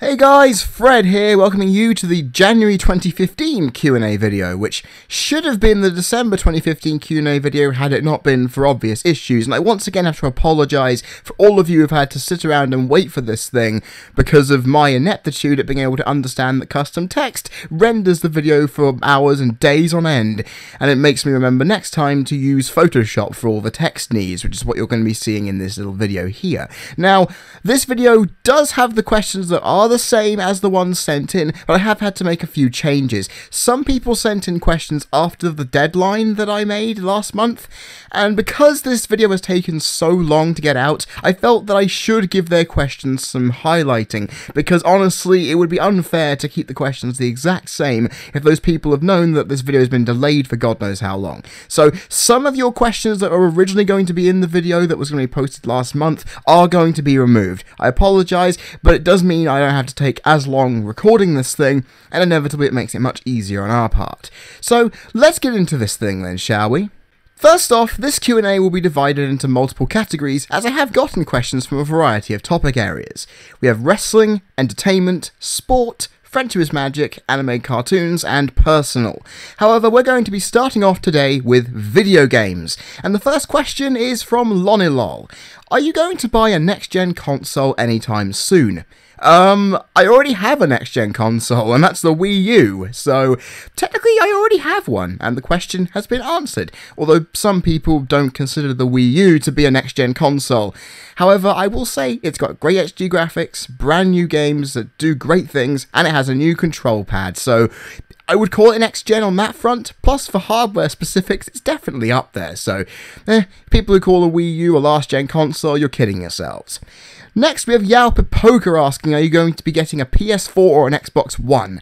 Hey guys, Fred here, welcoming you to the January 2015 Q&A video, which should have been the December 2015 Q&A video had it not been for obvious issues, and I once again have to apologise for all of you who've had to sit around and wait for this thing because of my ineptitude at being able to understand that custom text renders the video for hours and days on end, and it makes me remember next time to use Photoshop for all the text needs, which is what you're going to be seeing in this little video here. Now, this video does have the questions that are the same as the ones sent in, but I have had to make a few changes. Some people sent in questions after the deadline that I made last month, and because this video has taken so long to get out, I felt that I should give their questions some highlighting, because honestly, it would be unfair to keep the questions the exact same if those people have known that this video has been delayed for God knows how long. So, some of your questions that were originally going to be in the video that was going to be posted last month are going to be removed. I apologise, but it does mean I don't have to take as long recording this thing, and inevitably it makes it much easier on our part. So let's get into this thing then, shall we? First off, this Q&A will be divided into multiple categories, as I have gotten questions from a variety of topic areas. We have wrestling, entertainment, sport, Friendship is Magic, anime cartoons, and personal. However, we're going to be starting off today with video games, and the first question is from Lonilol. Are you going to buy a next-gen console anytime soon? I already have a next-gen console, and that's the Wii U, so technically I already have one, and the question has been answered, although some people don't consider the Wii U to be a next-gen console. However, I will say it's got great HD graphics, brand new games that do great things, and it has a new control pad, so I would call it next-gen on that front, plus for hardware specifics, it's definitely up there, so people who call a Wii U a last-gen console, you're kidding yourselves. Next, we have Yalpid Poker asking, are you going to be getting a PS4 or an Xbox One?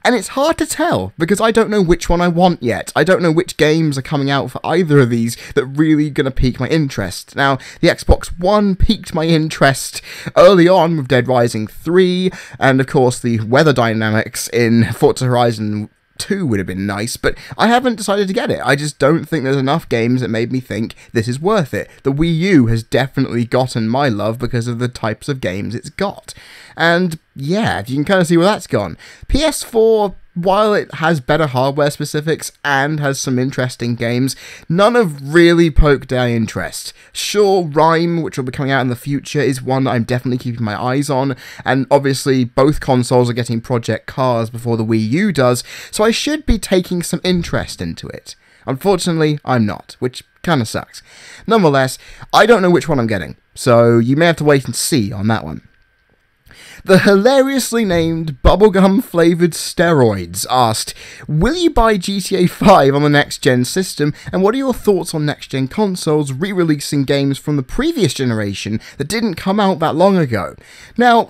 And it's hard to tell, because I don't know which one I want yet. I don't know which games are coming out for either of these that really going to pique my interest. Now, the Xbox One piqued my interest early on with Dead Rising 3, and of course the weather dynamics in Forza Horizon 2 would have been nice, but I haven't decided to get it. I just don't think there's enough games that made me think this is worth it. The Wii U has definitely gotten my love because of the types of games it's got. And yeah, you can kind of see where that's gone. PS4, while it has better hardware specifics and has some interesting games, none have really poked our interest. Sure, Rime, which will be coming out in the future, is one that I'm definitely keeping my eyes on, and obviously both consoles are getting Project Cars before the Wii U does, so I should be taking some interest into it. Unfortunately, I'm not, which kind of sucks. Nonetheless, I don't know which one I'm getting, so you may have to wait and see on that one. The hilariously named Bubblegum Flavoured Steroids asked, will you buy GTA 5 on the next-gen system, and what are your thoughts on next-gen consoles re-releasing games from the previous generation that didn't come out that long ago? Now,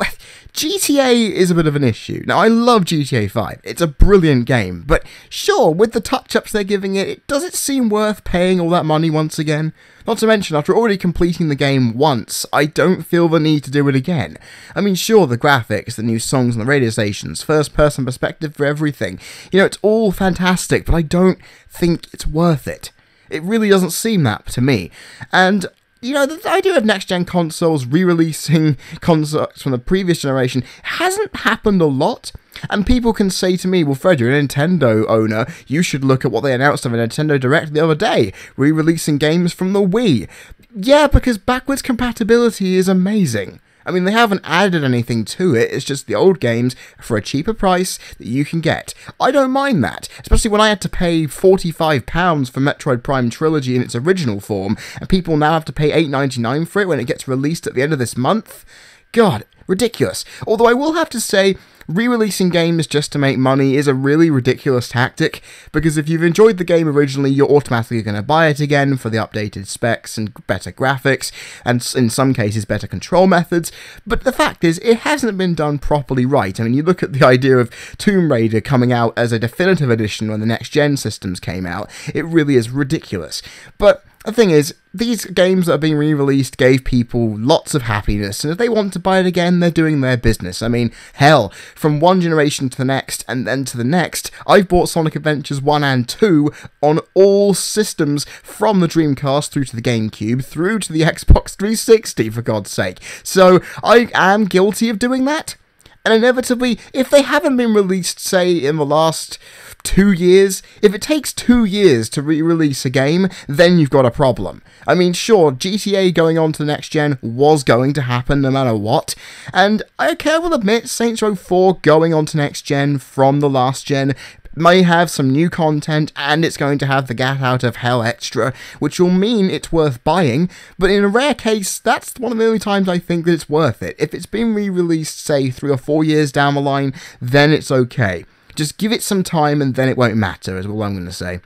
GTA is a bit of an issue. Now, I love GTA 5. It's a brilliant game, but sure, with the touch-ups they're giving it, does it seem worth paying all that money once again? Not to mention, after already completing the game once, I don't feel the need to do it again. I mean, sure, the graphics, the new songs on the radio stations, first-person perspective for everything, you know, it's all fantastic, but I don't think it's worth it. It really doesn't seem that to me. And you know, the idea of next-gen consoles re-releasing consoles from the previous generation hasn't happened a lot. And people can say to me, well, Fred, you're a Nintendo owner, you should look at what they announced on a Nintendo Direct the other day, re-releasing games from the Wii. Yeah, because backwards compatibility is amazing. I mean, they haven't added anything to it, it's just the old games for a cheaper price that you can get. I don't mind that, especially when I had to pay £45 for Metroid Prime Trilogy in its original form, and people now have to pay $8.99 for it when it gets released at the end of this month. God, ridiculous. Although I will have to say, re-releasing games just to make money is a really ridiculous tactic, because if you've enjoyed the game originally, you're automatically going to buy it again for the updated specs and better graphics, and in some cases better control methods, but the fact is, it hasn't been done properly right. I mean, you look at the idea of Tomb Raider coming out as a definitive edition when the next-gen systems came out, it really is ridiculous. But the thing is, these games that are being re-released gave people lots of happiness, and if they want to buy it again, they're doing their business. I mean, hell, from one generation to the next, and then to the next, I've bought Sonic Adventures 1 and 2 on all systems, from the Dreamcast through to the GameCube, through to the Xbox 360, for God's sake. So, I am guilty of doing that. And inevitably, if they haven't been released, say, in the last 2 years, if it takes 2 years to re-release a game, then you've got a problem. I mean, sure, GTA going on to the next gen was going to happen no matter what, and I will admit, Saints Row 4 going on to next gen from the last gen may have some new content, and it's going to have the Gat Out of Hell extra, which will mean it's worth buying, but in a rare case, that's one of the only times I think that it's worth it. If it's been re-released, say, 3 or 4 years down the line, then it's okay. Just give it some time and then it won't matter, is all I'm going to say.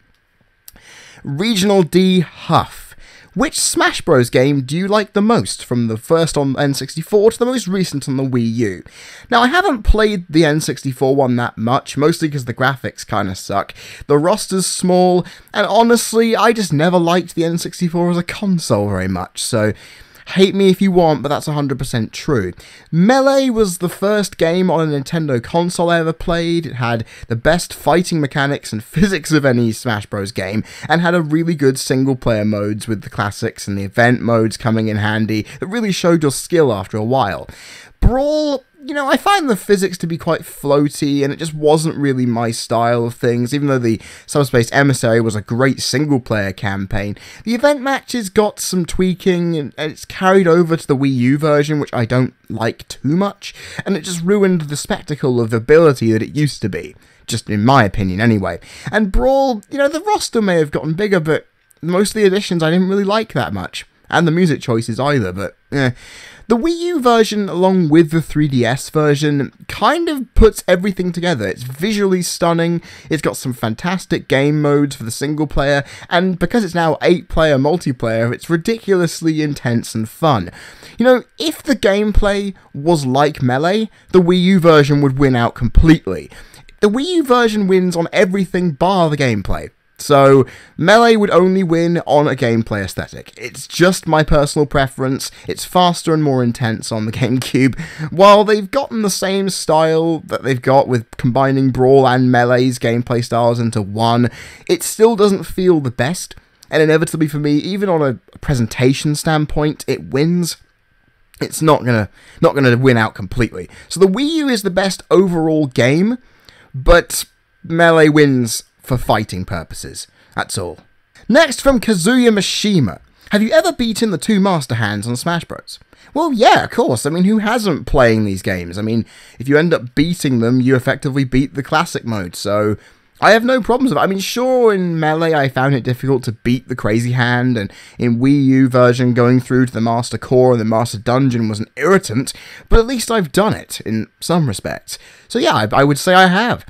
Regional D Huff. Which Smash Bros. Game do you like the most, from the first on N64 to the most recent on the Wii U? Now, I haven't played the N64 one that much, mostly because the graphics kind of suck, the roster's small, and honestly, I just never liked the N64 as a console very much, so hate me if you want, but that's 100% true. Melee was the first game on a Nintendo console I ever played. It had the best fighting mechanics and physics of any Smash Bros. Game, and had a really good single-player modes with the classics and the event modes coming in handy that really showed your skill after a while. Brawl, you know, I find the physics to be quite floaty, and it just wasn't really my style of things, even though the Subspace Emissary was a great single-player campaign. The event matches got some tweaking, and it's carried over to the Wii U version, which I don't like too much, and it just ruined the spectacle of ability that it used to be, just in my opinion anyway. And Brawl, you know, the roster may have gotten bigger, but most of the additions I didn't really like that much. And the music choices either, but The Wii U version, along with the 3DS version, kind of puts everything together. It's visually stunning, it's got some fantastic game modes for the single player, and because it's now 8-player multiplayer, it's ridiculously intense and fun. You know, if the gameplay was like Melee, the Wii U version would win out completely. The Wii U version wins on everything bar the gameplay. So, Melee would only win on a gameplay aesthetic. It's just my personal preference. It's faster and more intense on the GameCube. While they've gotten the same style that they've got with combining Brawl and Melee's gameplay styles into one, it still doesn't feel the best. And inevitably for me, even on a presentation standpoint, it wins. It's not gonna win out completely. So the Wii U is the best overall game, but Melee wins for fighting purposes. That's all. Next, from Kazuya Mishima. Have you ever beaten the 2 Master Hands on Smash Bros? Well, yeah, of course. I mean, who hasn't playing these games? I mean, if you end up beating them, you effectively beat the classic mode, so I have no problems with it. I mean, sure, in Melee I found it difficult to beat the Crazy Hand, and in Wii U version going through to the Master Core and the Master Dungeon was an irritant, but at least I've done it, in some respects. So yeah, I would say I have.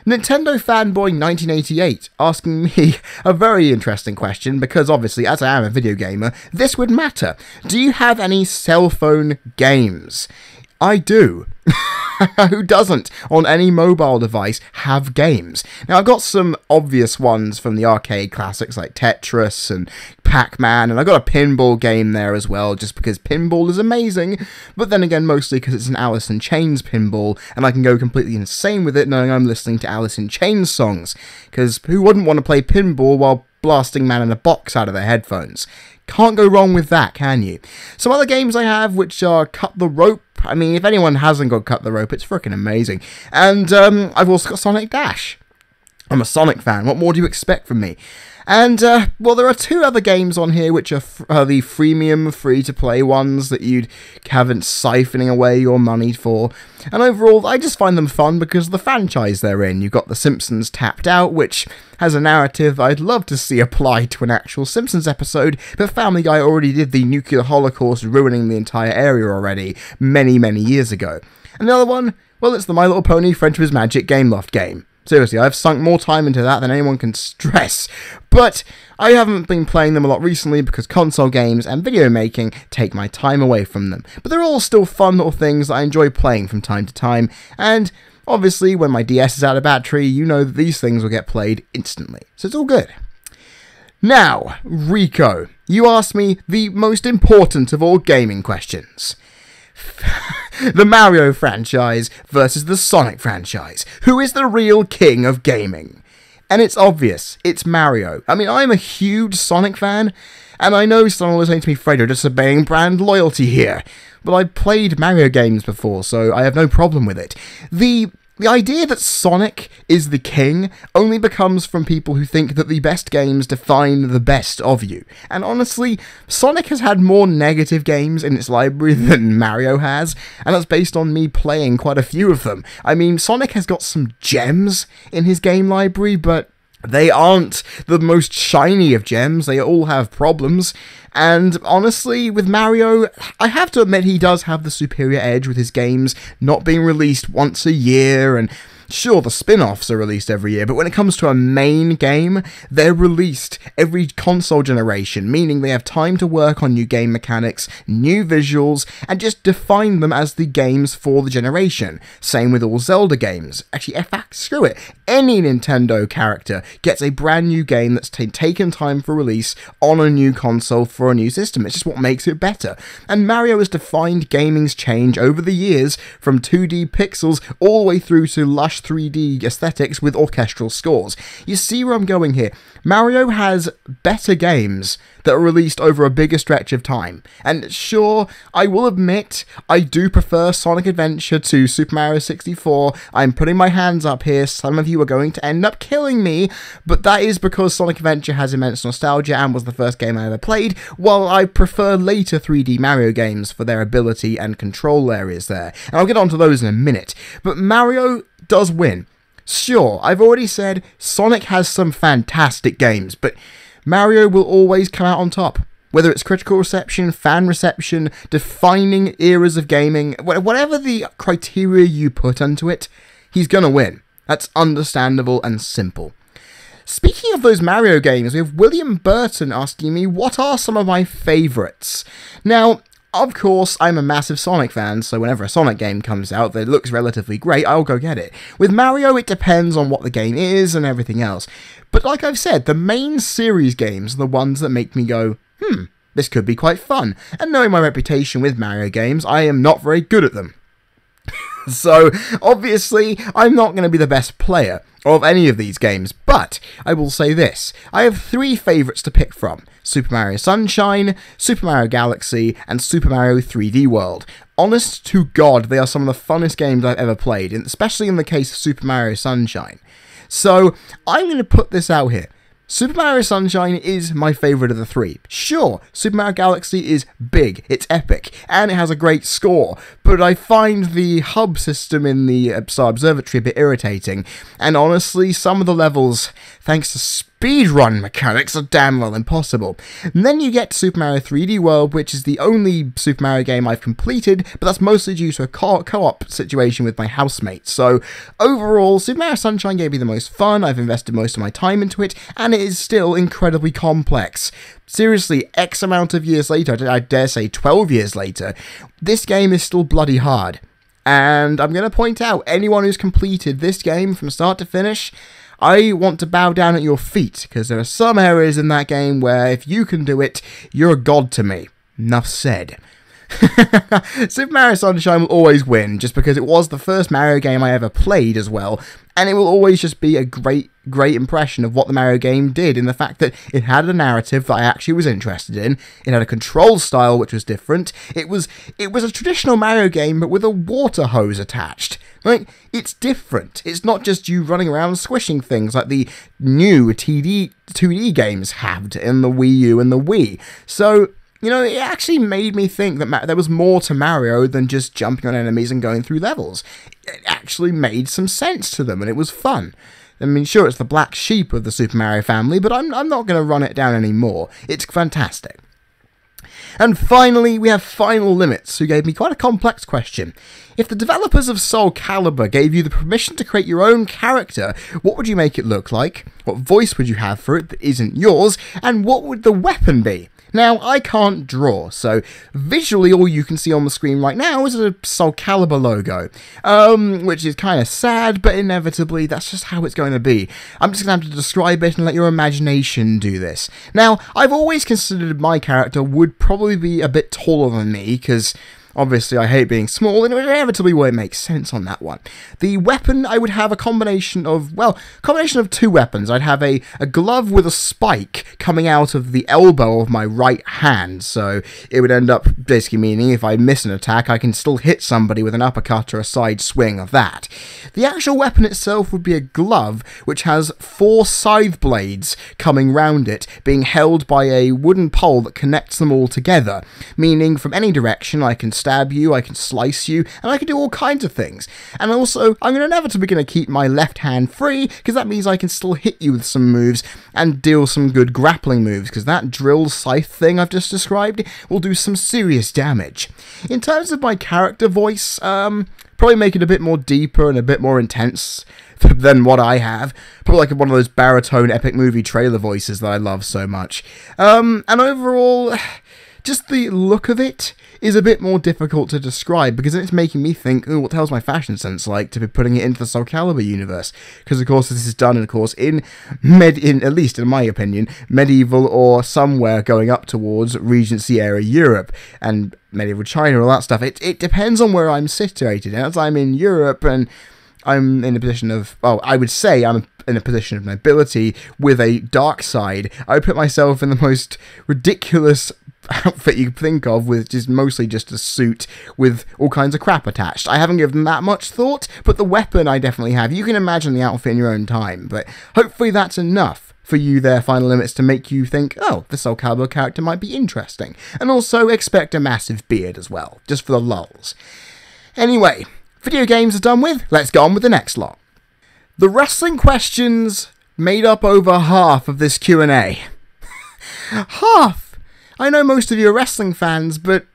Nintendo Fanboy 1988 asking me a very interesting question, because obviously, as I am a video gamer, this would matter. Do you have any cell phone games? I do. Who doesn't, on any mobile device, have games? Now, I've got some obvious ones from the arcade classics like Tetris and Pac-Man, and I've got a pinball game there as well, just because pinball is amazing, but then again, mostly because it's an Alice in Chains pinball, and I can go completely insane with it knowing I'm listening to Alice in Chains songs, because who wouldn't want to play pinball while blasting Man in a Box out of their headphones? Can't go wrong with that, can you? Some other games I have, which are Cut the Rope. I mean, if anyone hasn't got Cut the Rope, it's freaking amazing. And I've also got Sonic Dash. I'm a Sonic fan. What more do you expect from me? And, well, there are 2 other games on here which are the freemium, free-to-play ones that you'd haven't siphoning away your money for. And overall, I just find them fun because of the franchise they're in. You've got The Simpsons Tapped Out, which has a narrative I'd love to see applied to an actual Simpsons episode, but Family Guy already did the nuclear holocaust ruining the entire area already many, many years ago. And the other one, well, it's the My Little Pony Friendship is Magic Gameloft game. Seriously, I've sunk more time into that than anyone can stress, but I haven't been playing them a lot recently because console games and video making take my time away from them. But they're all still fun little things that I enjoy playing from time to time, and obviously when my DS is out of battery, you know that these things will get played instantly, so it's all good. Now, Rico, you asked me the most important of all gaming questions. The Mario franchise versus the Sonic franchise. Who is the real king of gaming? And it's obvious, it's Mario. I mean, I'm a huge Sonic fan, and I know someone listening to me afraid of disobeying brand loyalty here. but I've played Mario games before, so I have no problem with it. The idea that Sonic is the king only becomes from people who think that the best games define the best of you. And honestly, Sonic has had more negative games in its library than Mario has, and that's based on me playing quite a few of them. I mean, Sonic has got some gems in his game library, but they aren't the most shiny of gems. They all have problems. And honestly, with Mario, I have to admit he does have the superior edge with his games not being released once a year, and sure, the spin-offs are released every year, but when it comes to a main game, they're released every console generation, meaning they have time to work on new game mechanics, new visuals, and just define them as the games for the generation. Same with all Zelda games. Actually, in fact, screw it. Any Nintendo character gets a brand new game that's taken time for release on a new console for a new system. It's just what makes it better. And Mario has defined gaming's change over the years from 2D pixels all the way through to lush 3D aesthetics with orchestral scores. You see where I'm going here. Mario has better games that are released over a bigger stretch of time. And sure, I will admit, I do prefer Sonic Adventure to Super Mario 64. I'm putting my hands up here. Some of you are going to end up killing me, but that is because Sonic Adventure has immense nostalgia and was the first game I ever played, while I prefer later 3D Mario games for their ability and control areas there. And I'll get onto those in a minute. But Mario does win. Sure, I've already said Sonic has some fantastic games, but Mario will always come out on top. Whether it's critical reception, fan reception, defining eras of gaming, whatever the criteria you put onto it, he's gonna win. That's understandable and simple. Speaking of those Mario games, we have William Burton asking me, what are some of my favourites? Now, of course, I'm a massive Sonic fan, so whenever a Sonic game comes out that looks relatively great, I'll go get it. With Mario, it depends on what the game is and everything else. But like I've said, the main series games are the ones that make me go, this could be quite fun. And knowing my reputation with Mario games, I am not very good at them. So, obviously, I'm not going to be the best player of any of these games, but I will say this. I have 3 favourites to pick from. Super Mario Sunshine, Super Mario Galaxy, and Super Mario 3D World. Honest to God, they are some of the funnest games I've ever played, especially in the case of Super Mario Sunshine. So, I'm going to put this out here. Super Mario Sunshine is my favourite of the 3. Sure, Super Mario Galaxy is big, it's epic, and it has a great score, but I find the hub system in the Star Observatory a bit irritating, and honestly, some of the levels, thanks to speedrun mechanics, are damn well impossible. And then you get to Super Mario 3D World, which is the only Super Mario game I've completed, but that's mostly due to a co-op situation with my housemates. So, overall, Super Mario Sunshine gave me the most fun, I've invested most of my time into it, and it is still incredibly complex. Seriously, X amount of years later, I dare say 12 years later, this game is still bloody hard. And I'm going to point out, anyone who's completed this game from start to finish, I want to bow down at your feet, because there are some areas in that game where if you can do it, you're a god to me. Enough said. Super Mario Sunshine will always win, just because it was the first Mario game I ever played as well, and it will always just be a great impression of what the Mario game did, in the fact that it had a narrative that I actually was interested in, it had a control style which was different, it was a traditional Mario game but with a water hose attached. Like, it's different. It's not just you running around squishing things like the new 2D games had in the Wii U and the Wii. So, you know, it actually made me think that there was more to Mario than just jumping on enemies and going through levels. It actually made some sense to them, and it was fun. I mean, sure, it's the black sheep of the Super Mario family, but I'm not going to run it down anymore. It's fantastic. And finally, we have Final Limits, who gave me quite a complex question. If the developers of Soul Calibur gave you the permission to create your own character, what would you make it look like? What voice would you have for it that isn't yours? And what would the weapon be? Now, I can't draw, so visually all you can see on the screen right now is a Soul Calibur logo, which is kind of sad, but inevitably that's just how it's going to be. I'm just going to have to describe it and let your imagination do this. Now, I've always considered my character would probably be a bit taller than me, because Obviously, I hate being small, and it would inevitably make sense on that one. The weapon, I would have a combination of two weapons. I'd have a glove with a spike coming out of the elbow of my right hand, so it would end up basically meaning if I miss an attack, I can still hit somebody with an uppercut or a side swing of that. The actual weapon itself would be a glove which has 4 scythe blades coming round it, being held by a wooden pole that connects them all together, meaning from any direction I can stab you, I can slice you, and I can do all kinds of things. And also, I'm inevitably going to keep my left hand free, because that means I can still hit you with some moves and deal some good grappling moves, because that drill scythe thing I've just described will do some serious damage. In terms of my character voice, probably make it a bit more deeper and a bit more intense than what I have. Probably like one of those baritone epic movie trailer voices that I love so much. And overall, just the look of it is a bit more difficult to describe, because it's making me think, what the hell's my fashion sense like to be putting it into the Soul Calibur universe? Because of course this is done, of course, in at least in my opinion, medieval or somewhere going up towards Regency era Europe and medieval China, all that stuff. It depends on where I'm situated. And as I'm in Europe and I'm in a position of, I would say I'm in a position of nobility with a dark side, I would put myself in the most ridiculous outfit you could think of, with just mostly just a suit with all kinds of crap attached. I haven't given that much thought, but the weapon I definitely have. You can imagine the outfit in your own time, but hopefully that's enough for you there, Final Limits, to make you think, the Soul Calibur character might be interesting. And also expect a massive beard as well, just for the lulz. Anyway, video games are done with, let's go on with the next lot. The wrestling questions made up over half of this Q&A. Half! I know most of you are wrestling fans, but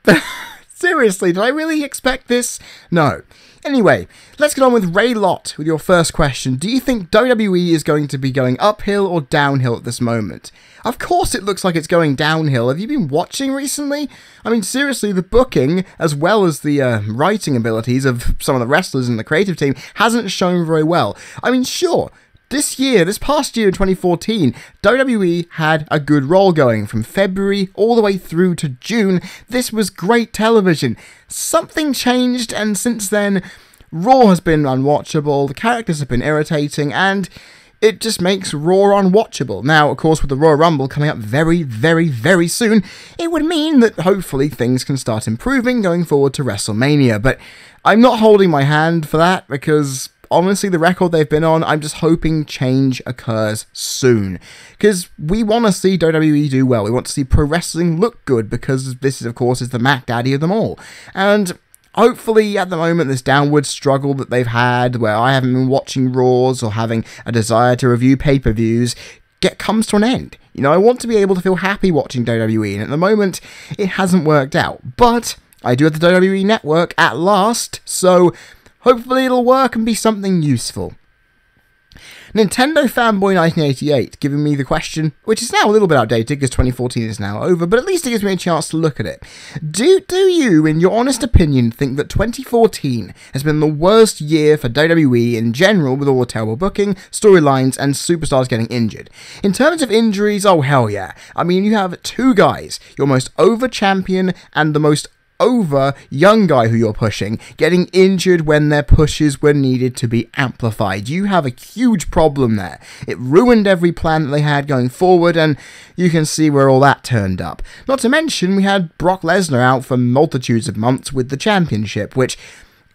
seriously, did I really expect this? No. Anyway, let's get on with Ray Lott with your first question. Do you think WWE is going to be going uphill or downhill at this moment? Of course it looks like it's going downhill. Have you been watching recently? I mean, seriously, the booking, as well as the writing abilities of some of the wrestlers in the creative team, hasn't shown very well. I mean, sure, this past year in 2014, WWE had a good roll going from February all the way through to June. This was great television. Something changed, and since then, Raw has been unwatchable, the characters have been irritating, and it just makes Raw unwatchable. Now, of course, with the Royal Rumble coming up very, very, very soon, it would mean that hopefully things can start improving going forward to WrestleMania, but I'm not holding my hand for that, because honestly, the record they've been on, I'm just hoping change occurs soon. Because we want to see WWE do well. We want to see pro wrestling look good, because this, of course, is the Mac Daddy of them all. And hopefully, at the moment, this downward struggle that they've had, where I haven't been watching Raws or having a desire to review pay-per-views, comes to an end. You know, I want to be able to feel happy watching WWE, and at the moment, it hasn't worked out. But I do have the WWE Network at last, so hopefully it'll work and be something useful. Nintendo Fanboy 1988 giving me the question, which is now a little bit outdated because 2014 is now over, but at least it gives me a chance to look at it. Do you, in your honest opinion, think that 2014 has been the worst year for WWE in general, with all the terrible booking, storylines, and superstars getting injured? In terms of injuries, oh hell yeah. I mean, you have 2 guys, your most over champion and the most over young guy who you're pushing, getting injured when their pushes were needed to be amplified. You have a huge problem there. It ruined every plan that they had going forward, and you can see where all that turned up. Not to mention, we had Brock Lesnar out for multitudes of months with the championship, which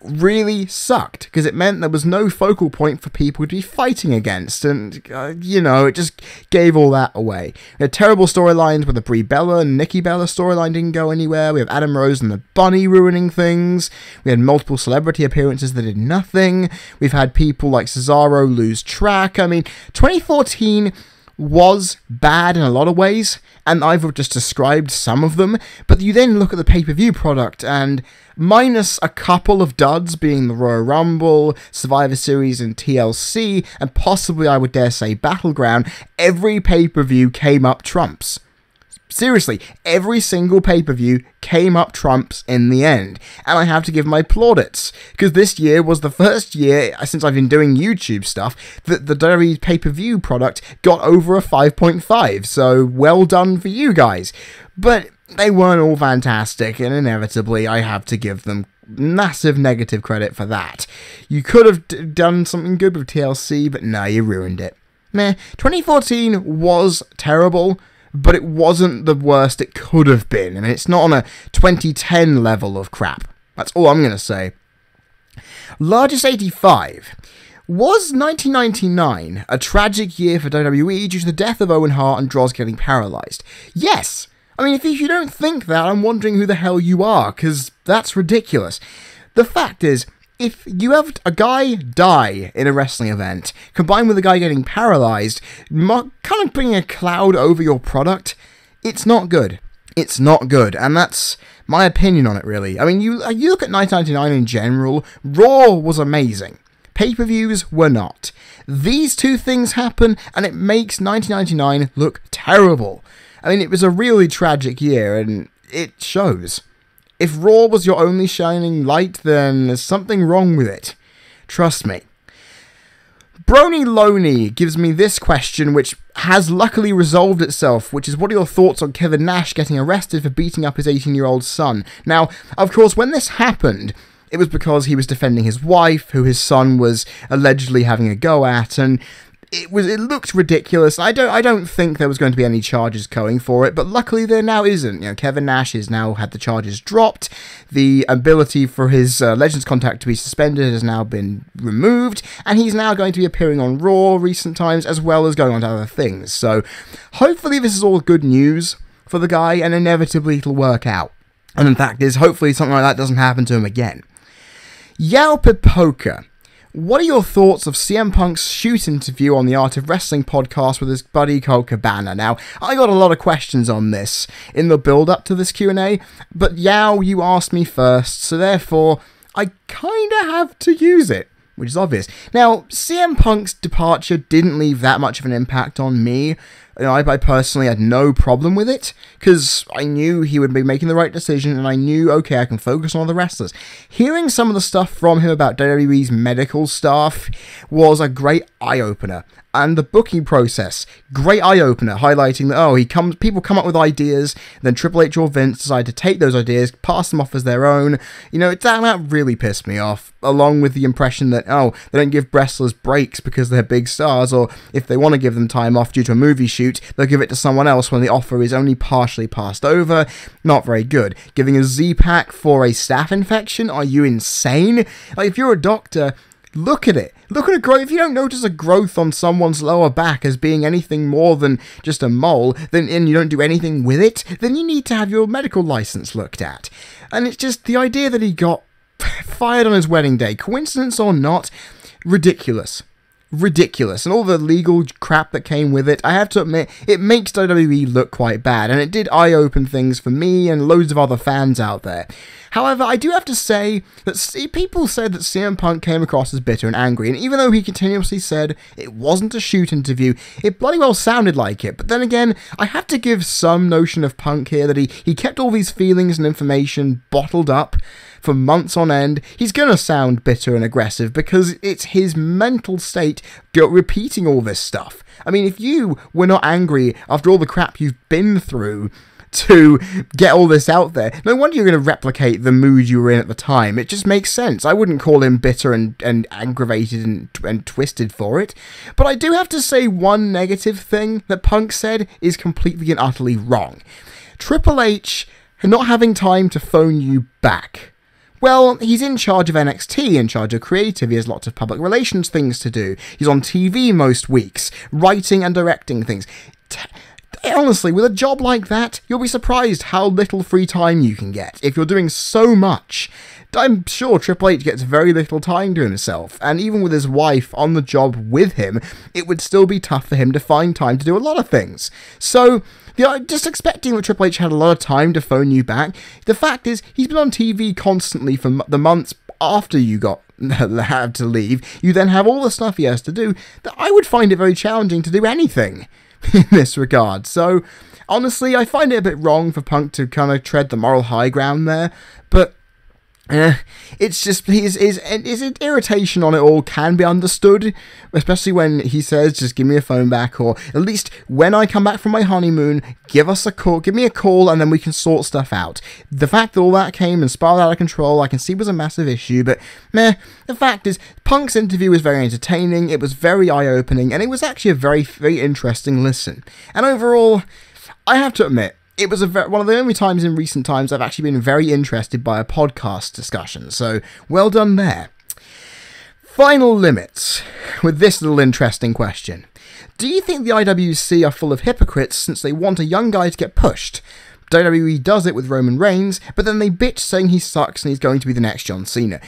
really sucked, because it meant there was no focal point for people to be fighting against, and, it just gave all that away. We had terrible storylines with the Brie Bella and Nikki Bella storyline didn't go anywhere. We have Adam Rose and the Bunny ruining things. We had multiple celebrity appearances that did nothing. We've had people like Cesaro lose track. I mean, 2014 was bad in a lot of ways, and I've just described some of them, but you then look at the pay-per-view product, and minus a couple of duds being the Royal Rumble, Survivor Series, and TLC, and possibly, I would dare say, Battleground, every pay-per-view came up trumps. Seriously, every single pay-per-view came up trumps in the end. And I have to give my plaudits, because this year was the first year since I've been doing YouTube stuff that the WWE pay-per-view product got over a 5.5, so well done for you guys. But they weren't all fantastic, and inevitably I have to give them massive negative credit for that. You could have done something good with TLC, but no, you ruined it. Meh. 2014 was terrible, but it wasn't the worst it could have been. I mean, it's not on a 2010 level of crap. That's all I'm going to say. Largest 85. Was 1999 a tragic year for WWE due to the death of Owen Hart and Droz getting paralysed? Yes! I mean, if you don't think that, I'm wondering who the hell you are, because that's ridiculous. The fact is, if you have a guy die in a wrestling event, combined with a guy getting paralysed, kind of putting a cloud over your product, it's not good. It's not good, and that's my opinion on it, really. I mean, you look at 1999 in general, Raw was amazing. Pay-per-views were not. These two things happen, and it makes 1999 look terrible. I mean, it was a really tragic year, and it shows. If Raw was your only shining light, then there's something wrong with it. Trust me. Brony Loney gives me this question, which has luckily resolved itself, which is, what are your thoughts on Kevin Nash getting arrested for beating up his 18-year-old son? Now, of course, when this happened, it was because he was defending his wife, who his son was allegedly having a go at, and it looked ridiculous. I don't think there was going to be any charges going for it, but luckily there now isn't. You know, Kevin Nash has now had the charges dropped. The ability for his Legends contract to be suspended has now been removed, and he's now going to be appearing on Raw recent times, as well as going on to other things. So hopefully this is all good news for the guy, and inevitably it'll work out. And the fact is, hopefully something like that doesn't happen to him again. Yao Pipoka. What are your thoughts of CM Punk's shoot interview on the Art of Wrestling podcast with his buddy Colt Cabana? Now, I got a lot of questions on this in the build-up to this Q&A, but Yao, you asked me first, so therefore, I kinda have to use it, which is obvious. Now, CM Punk's departure didn't leave that much of an impact on me. You know, I personally had no problem with it, because I knew he would be making the right decision, and I knew, okay, I can focus on other wrestlers. Hearing some of the stuff from him about WWE's medical staff was a great eye-opener. And the booking process, great eye-opener, highlighting that, people come up with ideas, then Triple H or Vince decide to take those ideas, pass them off as their own. You know, that really pissed me off, along with the impression that, they don't give wrestlers breaks because they're big stars, or if they want to give them time off due to a movie shoot, they'll give it to someone else when the offer is only partially passed over. Not very good. Giving a Z-Pack for a staph infection? Are you insane? Like, if you're a doctor, look at it. Look at a growth. If you don't notice a growth on someone's lower back as being anything more than just a mole, and you don't do anything with it, then you need to have your medical license looked at. And it's just the idea that he got fired on his wedding day, coincidence or not, ridiculous. Ridiculous, and all the legal crap that came with it. I have to admit, it makes WWE look quite bad, and it did eye-open things for me and loads of other fans out there. However, I do have to say that people said that CM Punk came across as bitter and angry, and even though he continuously said it wasn't a shoot interview, it bloody well sounded like it. But then again, I have to give some notion of Punk here that he kept all these feelings and information bottled up for months on end. He's gonna sound bitter and aggressive because it's his mental state repeating all this stuff. I mean, if you were not angry after all the crap you've been through to get all this out there, no wonder you're going to replicate the mood you were in at the time. It just makes sense. I wouldn't call him bitter and aggravated and twisted for it. But I do have to say one negative thing that Punk said is completely and utterly wrong. Triple H not having time to phone you back. Well, he's in charge of NXT, in charge of creative, he has lots of public relations things to do. He's on TV most weeks, writing and directing things. Honestly, with a job like that, you'll be surprised how little free time you can get if you're doing so much. I'm sure Triple H gets very little time to himself, and even with his wife on the job with him, it would still be tough for him to find time to do a lot of things. So, just expecting that Triple H had a lot of time to phone you back, the fact is, he's been on TV constantly for the months after you had to leave. You then have all the stuff he has to do, that I would find it very challenging to do anything in this regard. So, honestly, I find it a bit wrong for Punk to kind of tread the moral high ground there, but It's just his irritation on it all can be understood, especially when he says, just give me a phone back, or at least when I come back from my honeymoon, give me a call, and then we can sort stuff out. The fact that all that came and spiraled out of control, I can see was a massive issue, but the fact is, Punk's interview was very entertaining, it was very eye-opening, and it was actually a very, very interesting listen. And overall, I have to admit, it was one of the only times in recent times I've actually been very interested by a podcast discussion, so well done there. Final limits, with this little interesting question. Do you think the IWC are full of hypocrites since they want a young guy to get pushed? WWE does it with Roman Reigns, but then they bitch saying he sucks and he's going to be the next John Cena.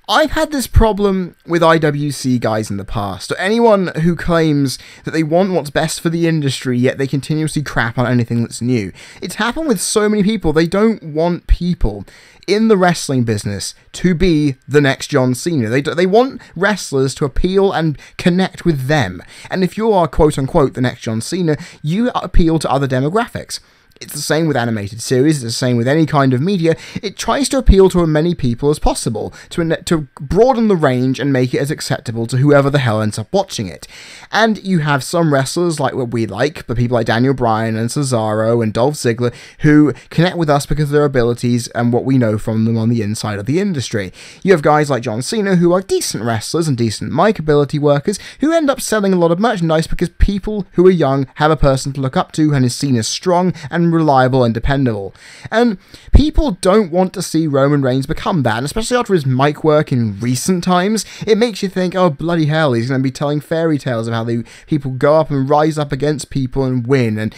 I've had this problem with IWC guys in the past, or anyone who claims that they want what's best for the industry, yet they continuously crap on anything that's new. It's happened with so many people. They don't want people in the wrestling business to be the next John Cena. They want wrestlers to appeal and connect with them. And if you are, quote-unquote, the next John Cena, you appeal to other demographics. It's the same with animated series, it's the same with any kind of media. It tries to appeal to as many people as possible, to broaden the range and make it as acceptable to whoever the hell ends up watching it. And you have some wrestlers like what we like, but people like Daniel Bryan and Cesaro and Dolph Ziggler, who connect with us because of their abilities and what we know from them on the inside of the industry. You have guys like John Cena, who are decent wrestlers and decent mic ability workers, who end up selling a lot of merchandise because people who are young have a person to look up to and is seen as strong and reliable and dependable. And people don't want to see Roman Reigns become that, and especially after his mic work in recent times, it makes you think, oh bloody hell, he's going to be telling fairy tales of how people go up and rise up against people and win, and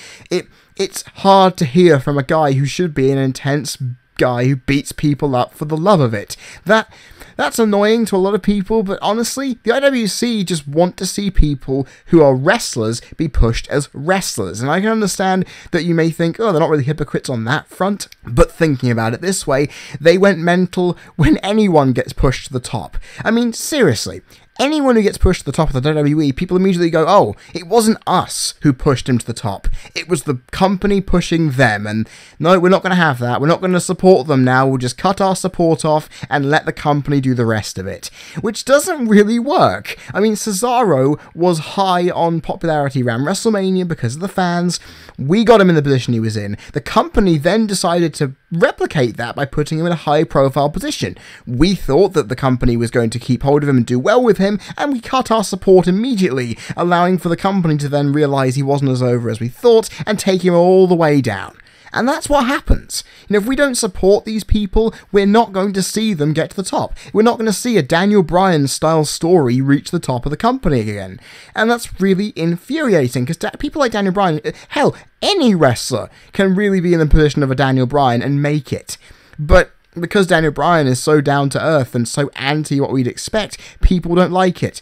it's hard to hear from a guy who should be an intense guy who beats people up for the love of it. That's annoying to a lot of people, but honestly, the IWC just want to see people who are wrestlers be pushed as wrestlers. And I can understand that you may think, oh, they're not really hypocrites on that front, but thinking about it this way, they went mental when anyone gets pushed to the top. I mean, seriously. Anyone who gets pushed to the top of the WWE, people immediately go, oh, it wasn't us who pushed him to the top. It was the company pushing them, and no, we're not going to have that. We're not going to support them now. We'll just cut our support off and let the company do the rest of it. Which doesn't really work. I mean, Cesaro was high on popularity around WrestleMania because of the fans. We got him in the position he was in. The company then decided to replicate that by putting him in a high-profile position. We thought that the company was going to keep hold of him and do well with him, and we cut our support immediately, allowing for the company to then realise he wasn't as over as we thought and take him all the way down. And that's what happens. You know, if we don't support these people, we're not going to see them get to the top. We're not going to see a Daniel Bryan style story reach the top of the company again. And that's really infuriating, because people like Daniel Bryan, hell, any wrestler can really be in the position of a Daniel Bryan and make it. But because Daniel Bryan is so down to earth and so anti what we'd expect, people don't like it,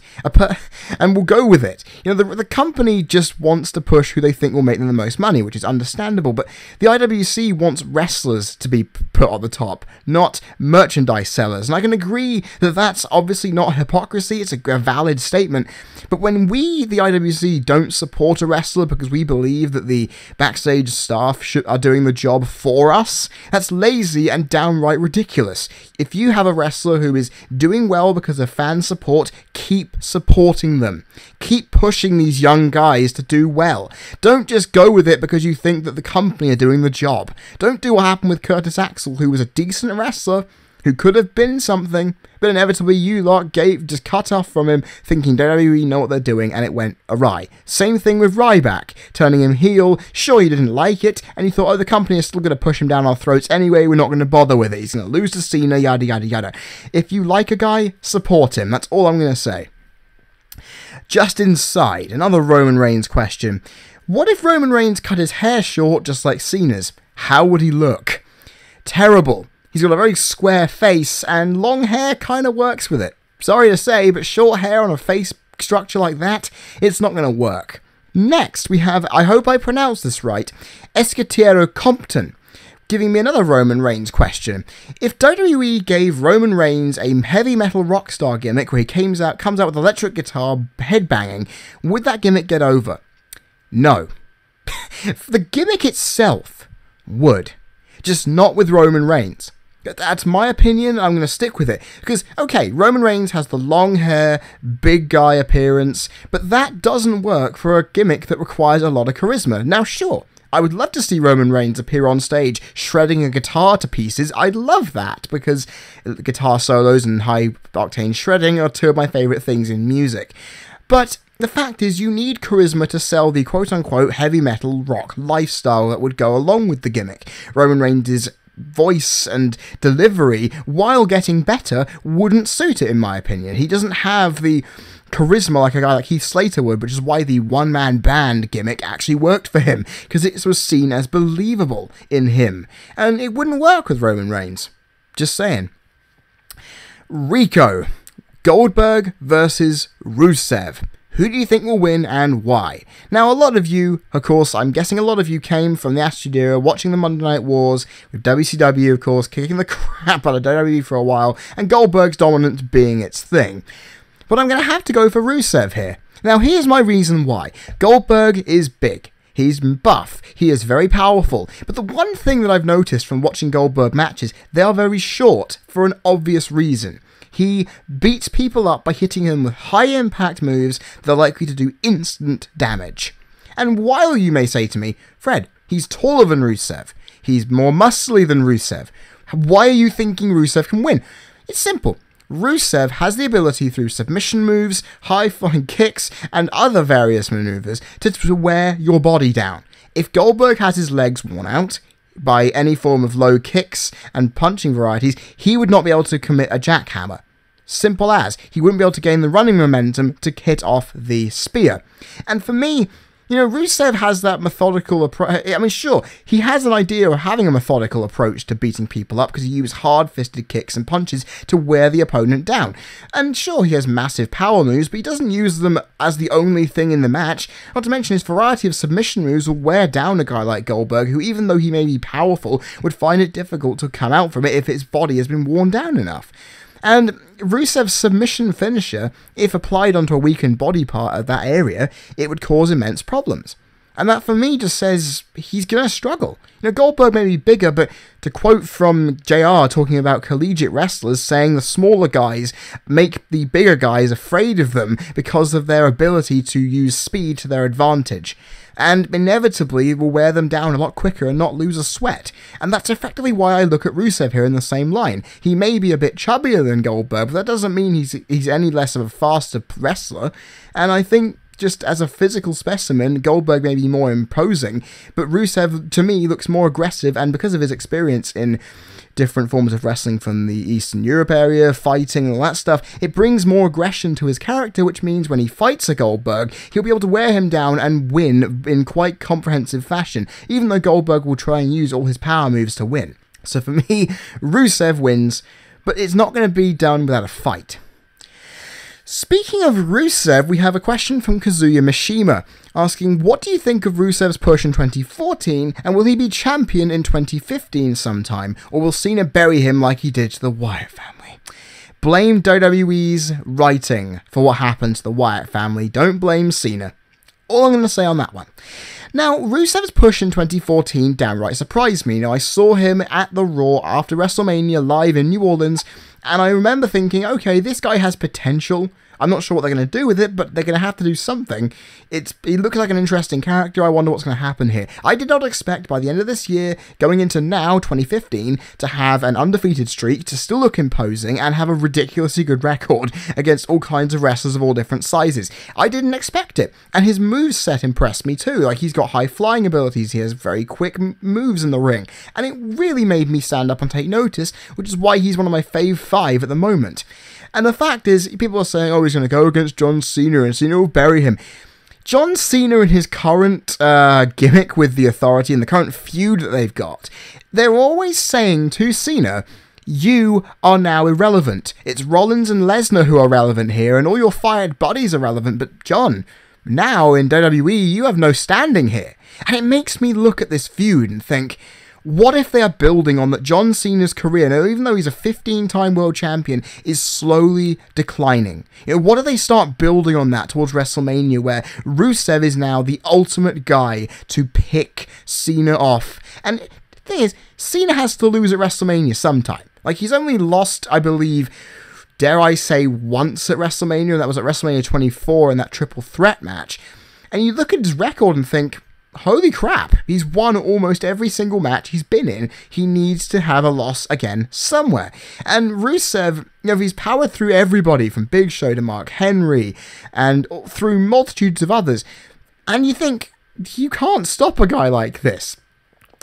and will go with it. You know, the company just wants to push who they think will make them the most money, which is understandable, but the IWC wants wrestlers to be put on the top, not merchandise sellers. And I can agree that that's obviously not hypocrisy, it's a valid statement, but when we, the IWC, don't support a wrestler because we believe that the backstage staff are doing the job for us, that's lazy and downright ridiculous. If you have a wrestler who is doing well because of fan support, keep supporting them. Keep pushing these young guys to do well. Don't just go with it because you think that the company are doing the job. Don't do what happened with Curtis Axel, who was a decent wrestler, who could have been something, but inevitably you lot just cut off from him, thinking WWE know what they're doing, and it went awry. Same thing with Ryback, turning him heel. Sure, you didn't like it, and you thought, oh, the company is still going to push him down our throats anyway, we're not going to bother with it. He's going to lose to Cena, yada yada yada. If you like a guy, support him. That's all I'm going to say. Just inside, another Roman Reigns question. What if Roman Reigns cut his hair short just like Cena's? How would he look? Terrible. He's got a very square face, and long hair kind of works with it. Sorry to say, but short hair on a face structure like that, it's not going to work. Next, we have, I hope I pronounced this right, Escutiero Compton, giving me another Roman Reigns question. If WWE gave Roman Reigns a heavy metal rock star gimmick where he comes out with electric guitar headbanging, would that gimmick get over? No. The gimmick itself would. Just not with Roman Reigns. That's my opinion. I'm going to stick with it. Because, okay, Roman Reigns has the long hair, big guy appearance, but that doesn't work for a gimmick that requires a lot of charisma. Now, sure, I would love to see Roman Reigns appear on stage shredding a guitar to pieces. I'd love that, because guitar solos and high-octane shredding are two of my favourite things in music. But the fact is, you need charisma to sell the quote-unquote heavy metal rock lifestyle that would go along with the gimmick. Roman Reigns' voice and delivery, while getting better, wouldn't suit it, in my opinion. He doesn't have the charisma like a guy like Heath Slater would, which is why the one-man band gimmick actually worked for him, because it was seen as believable in him. And it wouldn't work with Roman Reigns. Just saying. Rico. Goldberg versus Rusev. Who do you think will win and why? Now, a lot of you, of course, I'm guessing a lot of you came from the Attitude Era, watching the Monday Night Wars, with WCW, of course, kicking the crap out of WWE for a while, and Goldberg's dominance being its thing. But I'm going to have to go for Rusev here. Now, here's my reason why. Goldberg is big. He's buff. He is very powerful. But the one thing that I've noticed from watching Goldberg matches, they are very short for an obvious reason. He beats people up by hitting them with high-impact moves that are likely to do instant damage. And while you may say to me, Fred, he's taller than Rusev, he's more muscly than Rusev, why are you thinking Rusev can win? It's simple. Rusev has the ability through submission moves, high-flying kicks, and other various maneuvers to wear your body down. If Goldberg has his legs worn out by any form of low kicks and punching varieties, he would not be able to commit a jackhammer. Simple as. He wouldn't be able to gain the running momentum to hit off the spear. And for me, Rusev has that methodical approach. I mean, sure, he has an idea of having a methodical approach to beating people up because he uses hard-fisted kicks and punches to wear the opponent down. And sure, he has massive power moves, but he doesn't use them as the only thing in the match. Not to mention his variety of submission moves will wear down a guy like Goldberg, who, even though he may be powerful, would find it difficult to come out from it if his body has been worn down enough. And Rusev's submission finisher, if applied onto a weakened body part of that area, it would cause immense problems. And that, for me, just says he's going to struggle. Goldberg may be bigger, but to quote from JR talking about collegiate wrestlers, saying the smaller guys make the bigger guys afraid of them because of their ability to use speed to their advantage. And inevitably will wear them down a lot quicker and not lose a sweat. And that's effectively why I look at Rusev here in the same line. He may be a bit chubbier than Goldberg, but that doesn't mean he's any less of a faster wrestler. And I think, just as a physical specimen, Goldberg may be more imposing, but Rusev, to me, looks more aggressive, and because of his experience in different forms of wrestling from the Eastern Europe area, fighting and all that stuff, it brings more aggression to his character, which means when he fights a Goldberg, he'll be able to wear him down and win in quite comprehensive fashion, even though Goldberg will try and use all his power moves to win. So for me, Rusev wins, but it's not going to be done without a fight. Speaking of Rusev, we have a question from Kazuya Mishima, asking, what do you think of Rusev's push in 2014, and will he be champion in 2015 sometime, or will Cena bury him like he did to the Wyatt family? Blame WWE's writing for what happened to the Wyatt family, don't blame Cena. All I'm going to say on that one. Now, Rusev's push in 2014 downright surprised me. I saw him at the Raw after WrestleMania live in New Orleans, and I remember thinking, okay, this guy has potential. I'm not sure what they're going to do with it, but they're going to have to do something. He looks like an interesting character. I wonder what's going to happen here. I did not expect by the end of this year, going into now, 2015, to have an undefeated streak, to still look imposing, and have a ridiculously good record against all kinds of wrestlers of all different sizes. I didn't expect it. And his moveset impressed me too. Like, he's got high flying abilities. He has very quick moves in the ring. And it really made me stand up and take notice, which is why he's one of my fave 5 at the moment. And the fact is, people are saying, oh, he's going to go against John Cena and Cena will bury him. John Cena and his current gimmick with the Authority and the current feud that they've got, they're always saying to Cena, you are now irrelevant. It's Rollins and Lesnar who are relevant here, and all your fired buddies are relevant, but John, now in WWE, you have no standing here. And it makes me look at this feud and think, what if they are building on that John Cena's career, now, even though he's a 15-time world champion, is slowly declining? What if they start building on that towards WrestleMania, where Rusev is now the ultimate guy to pick Cena off? And the thing is, Cena has to lose at WrestleMania sometime. Like, he's only lost, I believe, dare I say, once at WrestleMania, and that was at WrestleMania 24 in that triple threat match. And you look at his record and think, holy crap, he's won almost every single match he's been in. He needs to have a loss again somewhere. And Rusev, he's powered through everybody from Big Show to Mark Henry and through multitudes of others. And you think, you can't stop a guy like this.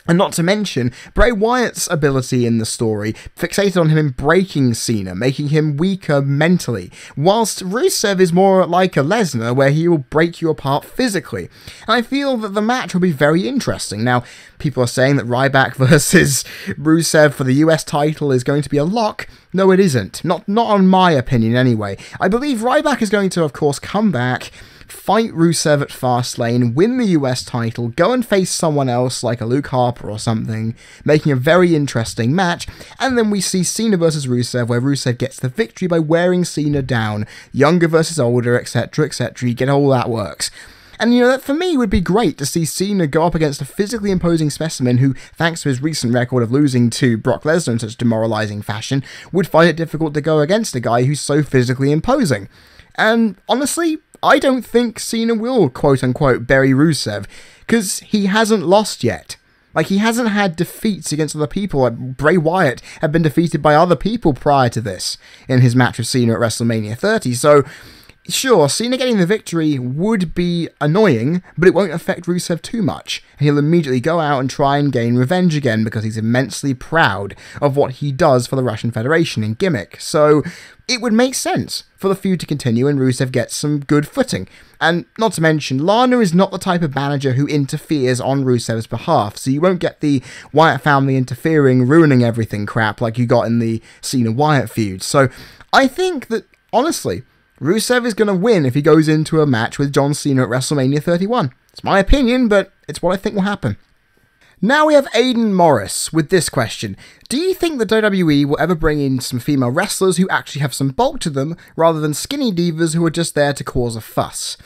And not to mention, Bray Wyatt's ability in the story fixated on him breaking Cena, making him weaker mentally, whilst Rusev is more like a Lesnar, where he will break you apart physically. And I feel that the match will be very interesting. Now, people are saying that Ryback versus Rusev for the US title is going to be a lock. No, it isn't. Not on my opinion, anyway. I believe Ryback is going to, of course, come back, fight Rusev at Fastlane, win the US title, go and face someone else like a Luke Harper or something, making a very interesting match, and then we see Cena versus Rusev, where Rusev gets the victory by wearing Cena down, younger versus older, etc, etc, you get all that works. And that for me would be great to see Cena go up against a physically imposing specimen who, thanks to his recent record of losing to Brock Lesnar in such demoralizing fashion, would find it difficult to go against a guy who's so physically imposing. And honestly, I don't think Cena will, quote-unquote, bury Rusev, because he hasn't lost yet. Like, he hasn't had defeats against other people. Like, Bray Wyatt had been defeated by other people prior to this in his match with Cena at WrestleMania 30, so sure, Cena getting the victory would be annoying, but it won't affect Rusev too much. He'll immediately go out and try and gain revenge again because he's immensely proud of what he does for the Russian Federation in gimmick. So it would make sense for the feud to continue and Rusev gets some good footing. And not to mention, Lana is not the type of manager who interferes on Rusev's behalf, so you won't get the Wyatt family interfering, ruining everything crap like you got in the Cena-Wyatt feud. So I think that, honestly, Rusev is going to win if he goes into a match with John Cena at WrestleMania 31. It's my opinion, but it's what I think will happen. Now we have Aiden Morris with this question. Do you think the WWE will ever bring in some female wrestlers who actually have some bulk to them, rather than skinny divas who are just there to cause a fuss?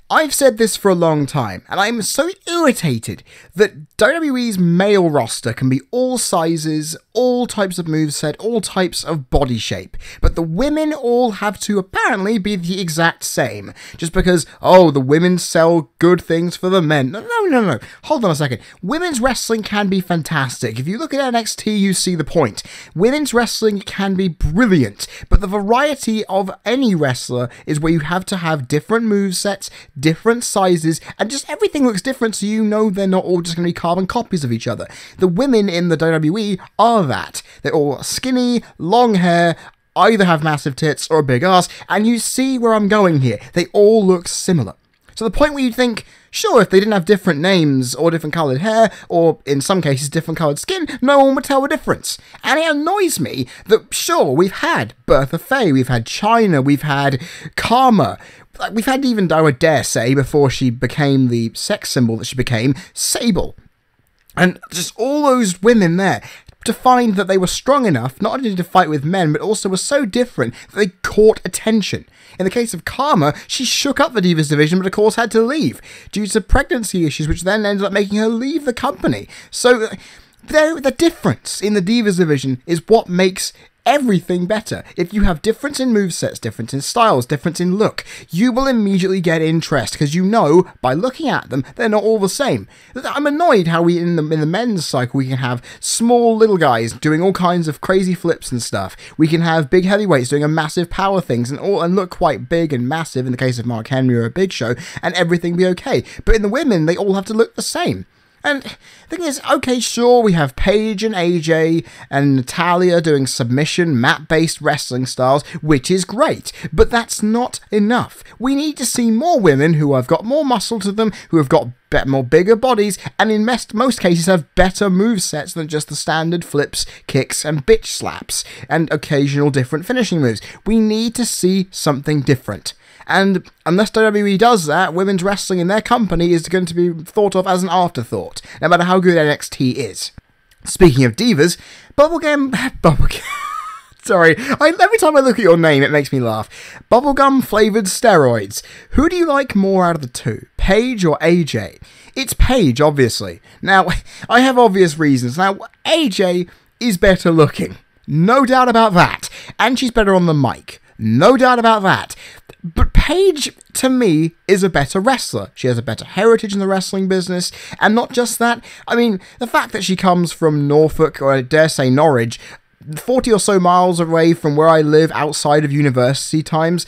I've said this for a long time, and I'm so irritated that WWE's male roster can be all sizes, all types of moveset, all types of body shape, but the women all have to apparently be the exact same, just because, oh, the women sell good things for the men. No. Hold on a second. Women's wrestling can be fantastic. If you look at NXT, you see the point. Women's wrestling can be brilliant, but the variety of any wrestler is where you have to have different movesets, different sizes, and just everything looks different, so you know they're not all just going to be carbon copies of each other. The women in the WWE are that. They're all skinny, long hair, either have massive tits or a big ass, and you see where I'm going here. They all look similar. So the point where you think, sure, if they didn't have different names or different coloured hair, or in some cases different coloured skin, no one would tell the difference. And it annoys me that, sure, we've had Bertha Faye, we've had Chyna, we've had Karma, we've had even, I would dare say, before she became the sex symbol that she became, Sable. And just all those women there, to find that they were strong enough, not only to fight with men, but also were so different that they caught attention. In the case of Karma, she shook up the Divas division, but of course had to leave, due to pregnancy issues, which then ended up making her leave the company. So, the difference in the Divas division is what makes everything better. If you have difference in movesets, difference in styles, difference in look, you will immediately get interest, because you know, by looking at them, they're not all the same. I'm annoyed how we, in the men's cycle, we can have small little guys doing all kinds of crazy flips and stuff. We can have big heavyweights doing a massive power things and look quite big and massive in the case of Mark Henry or a Big Show, and everything be okay. But in the women, they all have to look the same. And the thing is, okay, sure, we have Paige and AJ and Natalya doing submission, mat-based wrestling styles, which is great, but that's not enough. We need to see more women who have got more muscle to them, who have got more bigger bodies, and in most cases have better movesets than just the standard flips, kicks, and bitch slaps, and occasional different finishing moves. We need to see something different. And unless WWE does that, women's wrestling in their company is going to be thought of as an afterthought, no matter how good NXT is. Speaking of divas, Bubblegum... Sorry, every time I look at your name, it makes me laugh. Bubblegum-flavoured steroids. Who do you like more out of the two, Paige or AJ? It's Paige, obviously. Now, I have obvious reasons. Now, AJ is better looking. No doubt about that. And she's better on the mic. No doubt about that. But Paige, to me, is a better wrestler. She has a better heritage in the wrestling business. And not just that, I mean, the fact that she comes from Norfolk, or I dare say Norwich, 40 or so miles away from where I live outside of university times,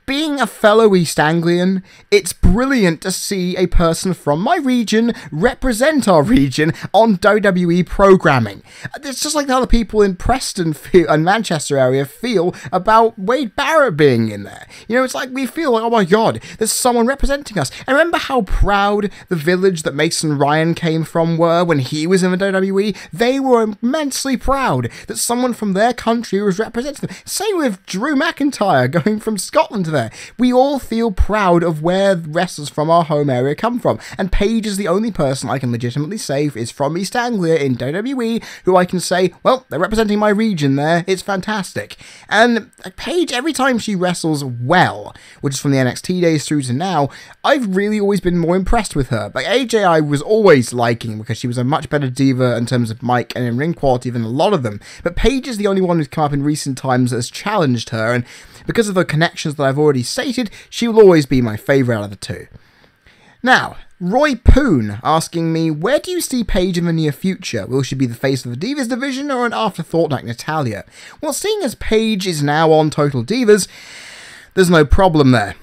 being a fellow East Anglian, it's brilliant to see a person from my region represent our region on WWE programming. It's just like how the people in Preston and Manchester area feel about Wade Barrett being in there. You know, it's like we feel like, oh my god, there's someone representing us. And remember how proud the village that Mason Ryan came from were when he was in the WWE? They were immensely proud that someone from their country was representing them. Same with Drew McIntyre going from Scotland to there. We all feel proud of where wrestlers from our home area come from. And Paige is the only person I can legitimately say is from East Anglia in WWE who I can say, well, they're representing my region there. It's fantastic. And Paige, every time she wrestles well, which is from the NXT days through to now, I've really always been more impressed with her. Like AJ I was always liking because she was a much better diva in terms of mic and in ring quality than a lot of them. But Paige is the only one who's come up in recent times that has challenged her, and because of the connections that I've already stated, she will always be my favourite out of the two. Now, Roy Poon asking me, where do you see Paige in the near future? Will she be the face of the Divas division or an afterthought like Natalya? Well, seeing as Paige is now on Total Divas, there's no problem there.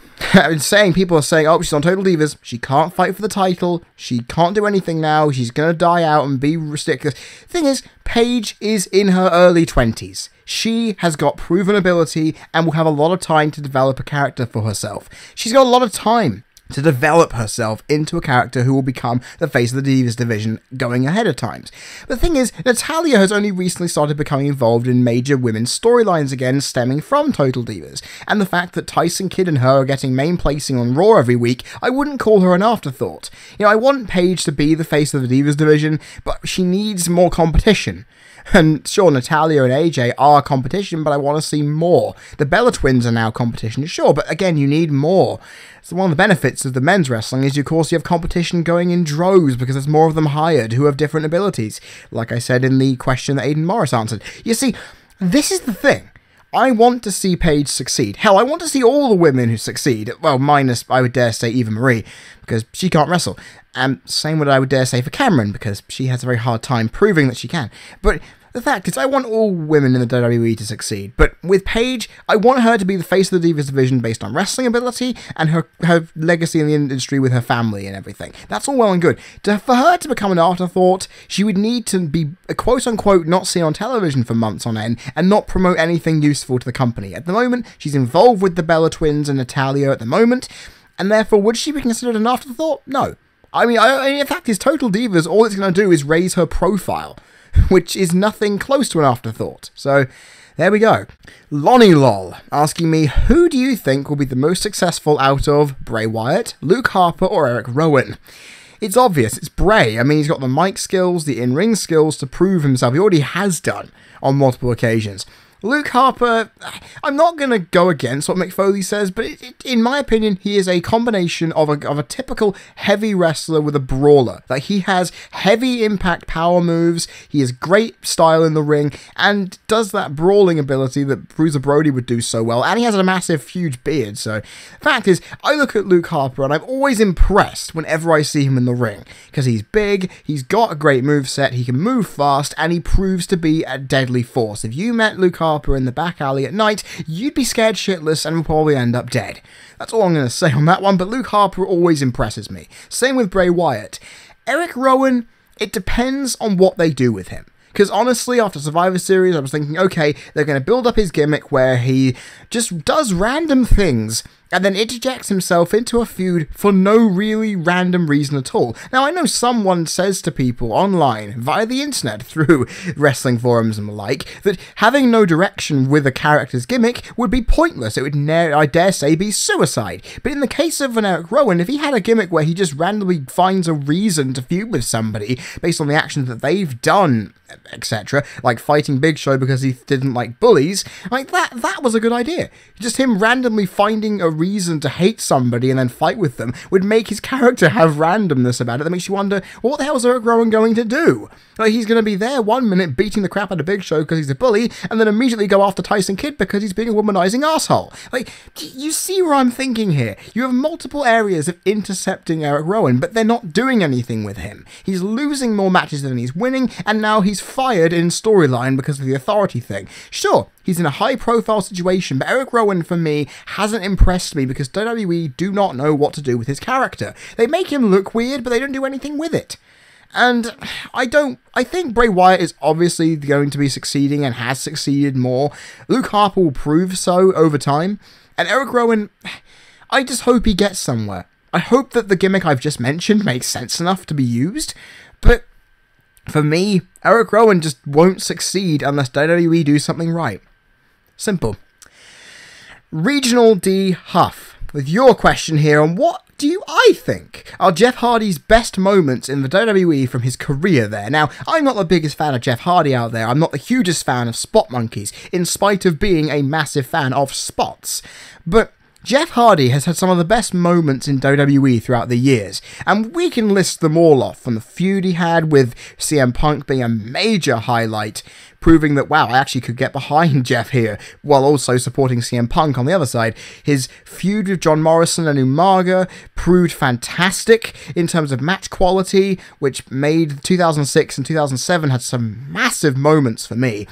People are saying, oh, she's on Total Divas, she can't fight for the title, she can't do anything now, she's gonna die out and be ridiculous. Thing is, Paige is in her early 20s. She has got proven ability and will have a lot of time to develop a character for herself. She's got a lot of time to develop herself into a character who will become the face of the Divas division going ahead of times. But the thing is, Natalya has only recently started becoming involved in major women's storylines again, stemming from Total Divas. And the fact that Tyson Kidd and her are getting main placing on Raw every week, I wouldn't call her an afterthought. You know, I want Paige to be the face of the Divas division, but she needs more competition. And sure, Natalya and AJ are competition, but I want to see more. The Bella Twins are now competition, sure, but again, you need more. So one of the benefits of the men's wrestling is, of course, you have competition going in droves because there's more of them hired who have different abilities. Like I said in the question that Aiden Morris answered. You see, this is the thing. I want to see Paige succeed. Hell, I want to see all the women who succeed. Well, minus, I would dare say, Eva Marie, because she can't wrestle. And same would I would dare say for Cameron, because she has a very hard time proving that she can. But the fact is, I want all women in the WWE to succeed. But with Paige, I want her to be the face of the Divas division based on wrestling ability and her legacy in the industry with her family and everything. That's all well and good. For her to become an afterthought, she would need to be, quote-unquote, not seen on television for months on end and not promote anything useful to the company. At the moment, she's involved with the Bella Twins and Natalya at the moment, and therefore, would she be considered an afterthought? No. I mean, in fact, his Total Divas, all it's going to do is raise her profile, which is nothing close to an afterthought. So, there we go. Lonnie Lol asking me, who do you think will be the most successful out of Bray Wyatt, Luke Harper, or Eric Rowan? It's obvious, it's Bray. I mean, he's got the mic skills, the in-ring skills to prove himself. He already has done on multiple occasions. Luke Harper, I'm not going to go against what Mick Foley says, but in my opinion, he is a combination of a typical heavy wrestler with a brawler. Like, he has heavy impact power moves, he has great style in the ring, and does that brawling ability that Bruiser Brody would do so well, and he has a massive, huge beard. So, the fact is, I look at Luke Harper, and I'm always impressed whenever I see him in the ring, because he's big, he's got a great moveset, he can move fast, and he proves to be a deadly force. If you met Luke Harper in the back alley at night, you'd be scared shitless and would probably end up dead. That's all I'm going to say on that one, but Luke Harper always impresses me. Same with Bray Wyatt. Eric Rowan, it depends on what they do with him. Because honestly, after Survivor Series, I was thinking, okay, they're going to build up his gimmick where he just does random things and then interjects himself into a feud for no really random reason at all. Now, I know someone says to people online, via the internet, through wrestling forums and the like, that having no direction with a character's gimmick would be pointless. It would, I dare say, be suicide. But in the case of an Eric Rowan, if he had a gimmick where he just randomly finds a reason to feud with somebody based on the actions that they've done, etc., like fighting Big Show because he didn't like bullies, like that was a good idea. Just him randomly finding a reason to hate somebody and then fight with them would make his character have randomness about it that makes you wonder, well, what the hell is Eric Rowan going to do? Like, he's going to be there 1 minute beating the crap out of Big Show because he's a bully, and then immediately go after Tyson Kidd because he's being a womanizing asshole. Like, you see where I'm thinking here? You have multiple areas of intercepting Eric Rowan, but they're not doing anything with him. He's losing more matches than he's winning, and now he's fired in storyline because of the authority thing. Sure, he's in a high-profile situation, but Eric Rowan, for me, hasn't impressed me because WWE do not know what to do with his character. They make him look weird, but they don't do anything with it. And I think Bray Wyatt is obviously going to be succeeding and has succeeded more. Luke Harper will prove so over time. And Eric Rowan, I just hope he gets somewhere. I hope that the gimmick I've just mentioned makes sense enough to be used. But for me, Eric Rowan just won't succeed unless WWE do something right. Simple. Regional D Huff, with your question here on what do I think are Jeff Hardy's best moments in the WWE from his career there. Now, I'm not the biggest fan of Jeff Hardy out there. I'm not the hugest fan of Spot Monkeys, in spite of being a massive fan of spots. But Jeff Hardy has had some of the best moments in WWE throughout the years, and we can list them all off, from the feud he had with CM Punk being a major highlight, proving that, wow, I actually could get behind Jeff here, while also supporting CM Punk on the other side. His feud with John Morrison and Umaga proved fantastic in terms of match quality, which made 2006 and 2007 had some massive moments for me.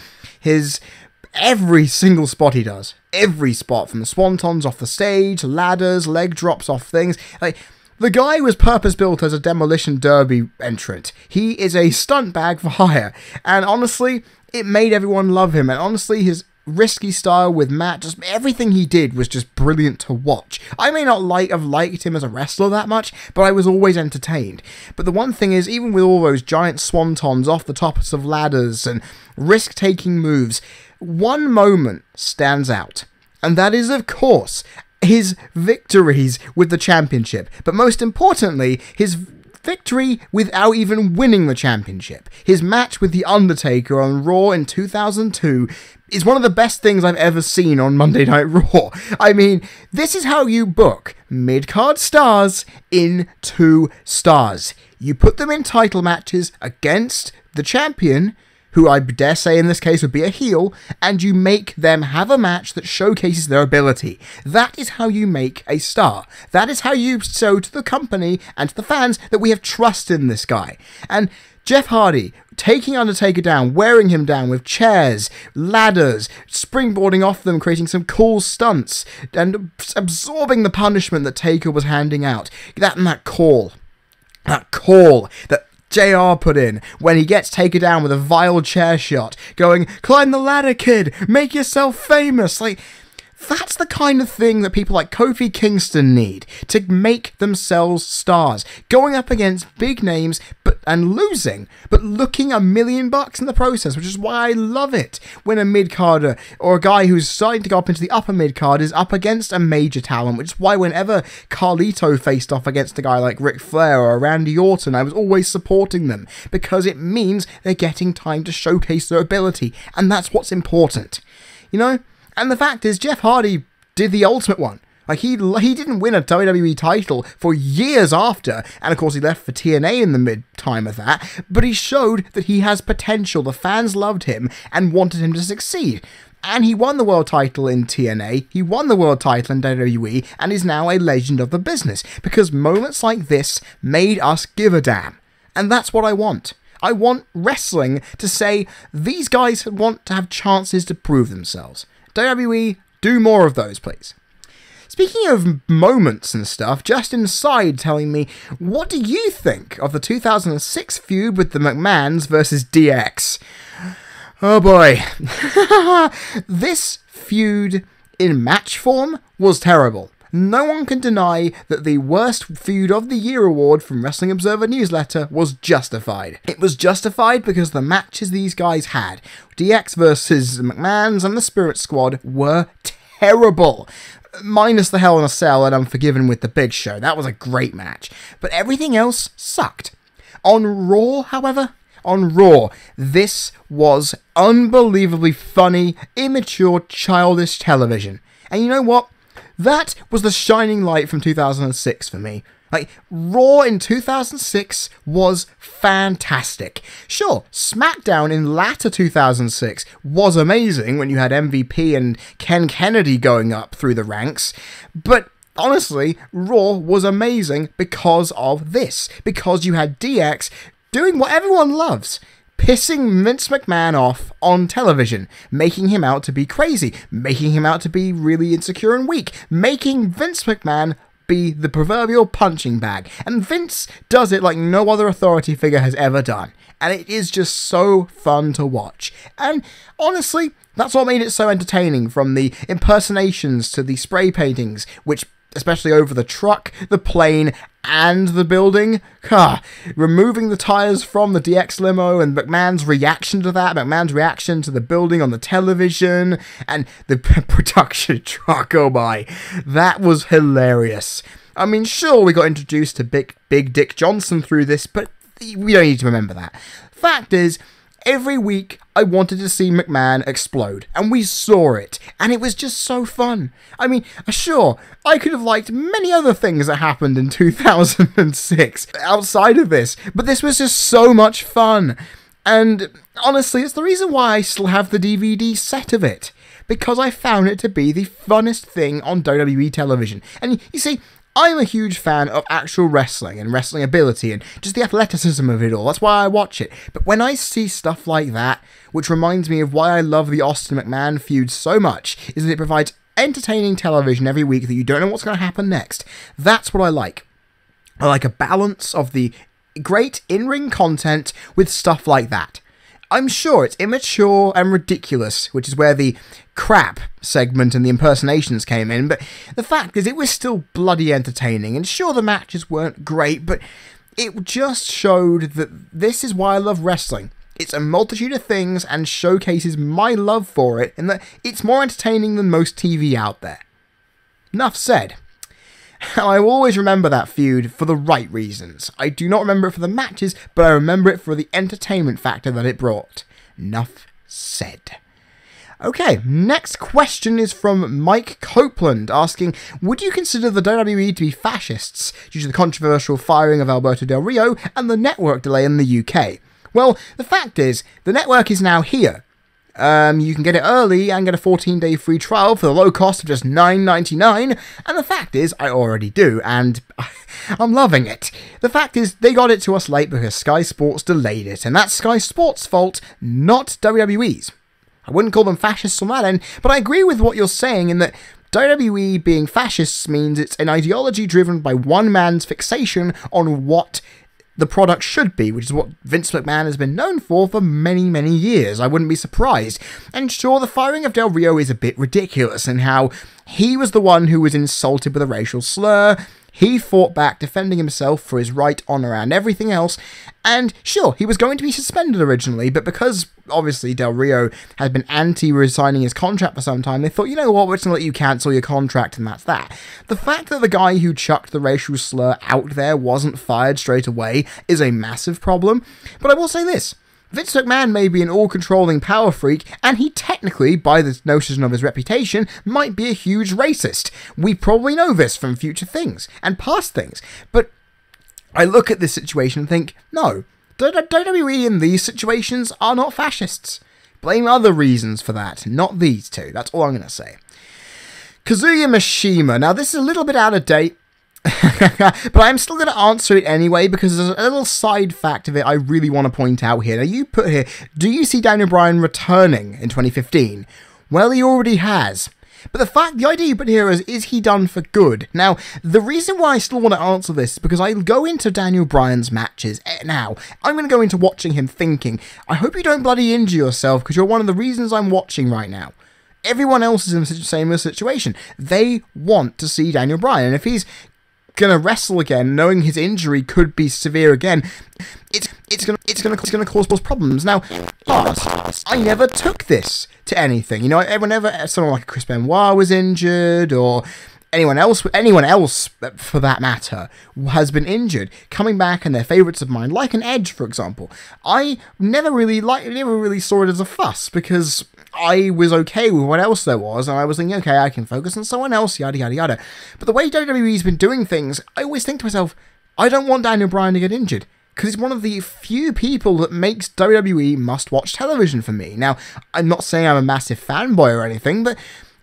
Every single spot he does, every spot, from the swantons off the stage, ladders, leg drops off things, like, the guy was purpose-built as a Demolition Derby entrant. He is a stunt bag for hire, and honestly, it made everyone love him, and honestly, his risky style with Matt, just everything he did was just brilliant to watch. I may not have liked him as a wrestler that much, but I was always entertained. But the one thing is, even with all those giant swantons off the tops of ladders and risk-taking moves, one moment stands out, and that is, of course, his victories with the championship, but most importantly, his victory without even winning the championship. His match with The Undertaker on Raw in 2002 is one of the best things I've ever seen on Monday Night Raw. I mean, this is how you book mid-card stars into stars. You put them in title matches against the champion, who I dare say in this case would be a heel, and you make them have a match that showcases their ability. That is how you make a star. That is how you show to the company and to the fans that we have trust in this guy. And Jeff Hardy, taking Undertaker down, wearing him down with chairs, ladders, springboarding off them, creating some cool stunts, and absorbing the punishment that Taker was handing out. That call that JR put in when he gets taken down with a vile chair shot, going, "Climb the ladder, kid, make yourself famous." Like, that's the kind of thing that people like Kofi Kingston need to make themselves stars. Going up against big names and losing, but looking $1 million in the process, which is why I love it when a mid-carder or a guy who's starting to go up into the upper mid-card is up against a major talent, which is why whenever Carlito faced off against a guy like Ric Flair or Randy Orton, I was always supporting them, because it means they're getting time to showcase their ability, and that's what's important, you know? And the fact is, Jeff Hardy did the ultimate one. Like, he didn't win a WWE title for years after, and of course he left for TNA in the mid-time of that, but he showed that he has potential. The fans loved him and wanted him to succeed. And he won the world title in TNA, he won the world title in WWE, and is now a legend of the business, because moments like this made us give a damn. And that's what I want. I want wrestling to say, these guys want to have chances to prove themselves. WWE, do more of those, please. Speaking of moments and stuff, Justin Inside telling me, what do you think of the 2006 feud with the McMahons versus DX? Oh boy. This feud in match form was terrible. No one can deny that the Worst Feud of the Year award from Wrestling Observer Newsletter was justified. It was justified because the matches these guys had, DX versus McMahons and the Spirit Squad, were terrible. Minus the Hell in a Cell and Unforgiven with the Big Show. That was a great match. But everything else sucked. On Raw, however, this was unbelievably funny, immature, childish television. And you know what? That was the shining light from 2006 for me. Like, Raw in 2006 was fantastic. Sure, SmackDown in latter 2006 was amazing when you had MVP and Ken Kennedy going up through the ranks, but honestly, Raw was amazing because of this. Because you had DX doing what everyone loves. Pissing Vince McMahon off on television, making him out to be crazy, making him out to be really insecure and weak, making Vince McMahon be the proverbial punching bag. And Vince does it like no other authority figure has ever done. And it is just so fun to watch. And honestly, that's what made it so entertaining, from the impersonations to the spray paintings, which, especially over the truck, the plane, and the building. Removing the tyres from the DX limo and McMahon's reaction to that, McMahon's reaction to the building on the television, and the production truck, oh my, that was hilarious. I mean, sure, we got introduced to Big Dick Johnson through this, but we don't need to remember that. Fact is, every week, I wanted to see McMahon explode, and we saw it, and it was just so fun. I mean, sure, I could have liked many other things that happened in 2006 outside of this, but this was just so much fun. And honestly, it's the reason why I still have the DVD set of it, because I found it to be the funnest thing on WWE television. And you see, I'm a huge fan of actual wrestling and wrestling ability and just the athleticism of it all. That's why I watch it. But when I see stuff like that, which reminds me of why I love the Austin McMahon feud so much, is that it provides entertaining television every week that you don't know what's going to happen next. That's what I like. I like a balance of the great in-ring content with stuff like that. I'm sure it's immature and ridiculous, which is where the crap segment and the impersonations came in, but the fact is it was still bloody entertaining, and sure, the matches weren't great, but it just showed that this is why I love wrestling. It's a multitude of things and showcases my love for it, and that it's more entertaining than most TV out there. Enough said. I will always remember that feud for the right reasons. I do not remember it for the matches, but I remember it for the entertainment factor that it brought. Enough said. Okay, next question is from Mike Copeland, asking, would you consider the WWE to be fascists due to the controversial firing of Alberto Del Rio and the network delay in the UK? Well, the fact is, the network is now here. You can get it early and get a 14-day free trial for the low cost of just $9.99, and the fact is, I already do, and I'm loving it. The fact is, they got it to us late because Sky Sports delayed it, and that's Sky Sports' fault, not WWE's. I wouldn't call them fascists on that end, but I agree with what you're saying in that WWE being fascists means it's an ideology driven by one man's fixation on what the product should be, which is what Vince McMahon has been known for many, many years. I wouldn't be surprised. And sure, the firing of Del Rio is a bit ridiculous in how he was the one who was insulted with a racial slur. He fought back, defending himself for his right honour and everything else, and sure, he was going to be suspended originally, but because, obviously, Del Rio had been anti-resigning his contract for some time, they thought, you know what, we're just going to let you cancel your contract, and that's that. The fact that the guy who chucked the racial slur out there wasn't fired straight away is a massive problem, but I will say this. Vince McMahon may be an all-controlling power freak, and he technically, by the notion of his reputation, might be a huge racist. We probably know this from future things, and past things, but I look at this situation and think, no, WWE in these situations are not fascists. Blame other reasons for that, not these two. That's all I'm going to say. Kazuya Mishima. Now, this is a little bit out of date, but I'm still going to answer it anyway, because there's a little side fact of it I really want to point out here. Now, you put here, do you see Daniel Bryan returning in 2015? Well, he already has. But the idea you put here is he done for good? Now, the reason why I still want to answer this is because I go into Daniel Bryan's matches now. I'm going to go into watching him thinking, I hope you don't bloody injure yourself, because you're one of the reasons I'm watching right now. Everyone else is in the same situation. They want to see Daniel Bryan, and if he's gonna wrestle again, knowing his injury could be severe again, it's gonna cause problems. Now, I never took this to anything. You know, whenever someone like Chris Benoit was injured, or anyone else for that matter, has been injured, coming back and they're favourites of mine, like an Edge, for example, I never really saw it as a fuss, because I was okay with what else there was, and I was thinking, okay, I can focus on someone else, yada, yada, yada. But the way WWE's been doing things, I always think to myself, I don't want Daniel Bryan to get injured, because he's one of the few people that makes WWE must-watch television for me. Now, I'm not saying I'm a massive fanboy or anything, but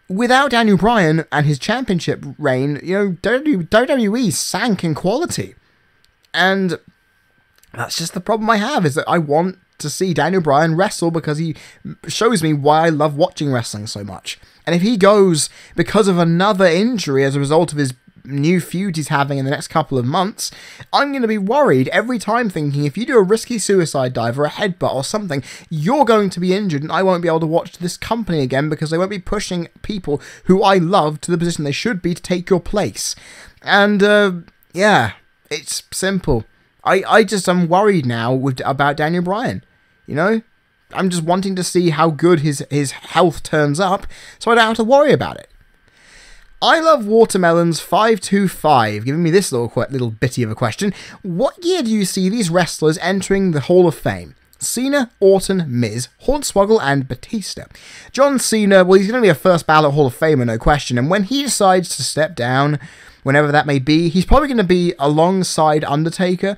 without Daniel Bryan and his championship reign, you know, WWE sank in quality. And that's just the problem I have, is that I want to see Daniel Bryan wrestle because he shows me why I love watching wrestling so much. And if he goes because of another injury as a result of his new feud he's having in the next couple of months, I'm going to be worried every time, thinking if you do a risky suicide dive or a headbutt or something, you're going to be injured and I won't be able to watch this company again because they won't be pushing people who I love to the position they should be to take your place. And yeah, it's simple. I'm worried now about Daniel Bryan. You know, I'm just wanting to see how good his health turns up, so I don't have to worry about it. I Love Watermelons 525 giving me this little bitty of a question. What year do you see these wrestlers entering the Hall of Fame? Cena, Orton, Miz, Hornswoggle, and Batista. John Cena, well, he's going to be a first ballot Hall of Famer, no question, and when he decides to step down, whenever that may be, he's probably going to be alongside Undertaker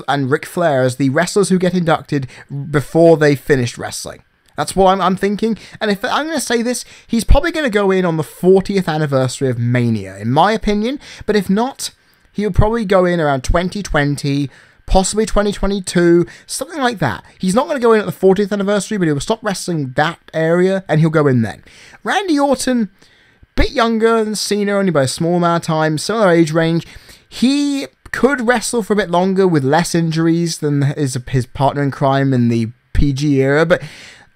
and Ric Flair as the wrestlers who get inducted before they finished wrestling. That's what I'm thinking. And if I'm going to say this, he's probably going to go in on the 40th anniversary of Mania, in my opinion. But if not, he'll probably go in around 2020, possibly 2022, something like that. He's not going to go in at the 40th anniversary, but he'll stop wrestling that area and he'll go in then. Randy Orton, bit younger than Cena, only by a small amount of time, similar age range. He could wrestle for a bit longer with less injuries than his partner in crime in the PG era, but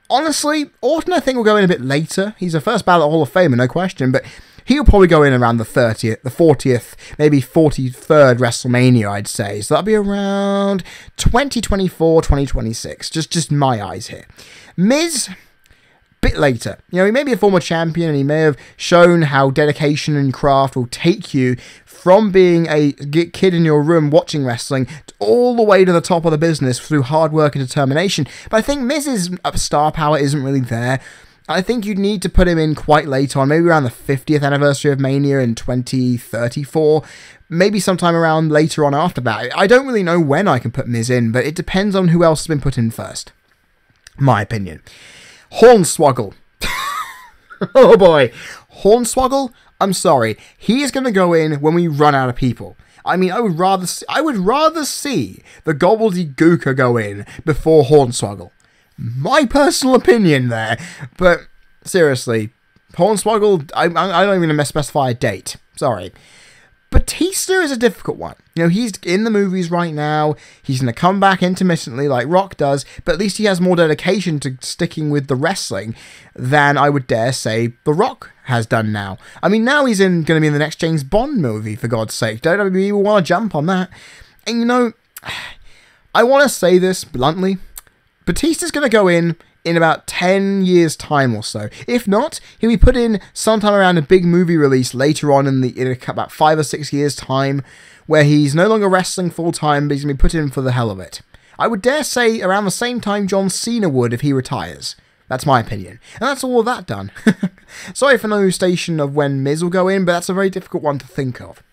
honestly, Orton I think will go in a bit later. He's a first ballot Hall of Famer, no question, but he'll probably go in around the 30th, the 40th, maybe 43rd WrestleMania, I'd say. So that'll be around 2024, 2026. Just my eyes here. Miz, bit later. You know, he may be a former champion and he may have shown how dedication and craft will take you from being a kid in your room watching wrestling all the way to the top of the business through hard work and determination. But I think Miz's star power isn't really there. I think you'd need to put him in quite late on, maybe around the 50th anniversary of Mania in 2034, maybe sometime around later on after that. I don't really know when I can put Miz in, but it depends on who else has been put in first. My opinion. Hornswoggle. Oh boy. Hornswoggle? I'm sorry. He is going to go in when we run out of people. I mean, I would rather see the Gobbledygooker go in before Hornswoggle. My personal opinion there. But seriously, Hornswoggle, I don't even specify a date. Sorry. Batista is a difficult one. You know, he's in the movies right now. He's going to come back intermittently like Rock does, but at least he has more dedication to sticking with the wrestling than I would dare say The Rock has done now. I mean, now he's going to be in the next James Bond movie, for God's sake. WWE will want to jump on that. And, you know, I want to say this bluntly. Batista's going to go in about 10 years' time or so. If not, he'll be put in sometime around a big movie release later on in about 5 or 6 years' time, where he's no longer wrestling full-time, but he's going to be put in for the hell of it. I would dare say around the same time John Cena would if he retires. That's my opinion. And that's all of that done. Sorry for no station of when Miz will go in, but that's a very difficult one to think of.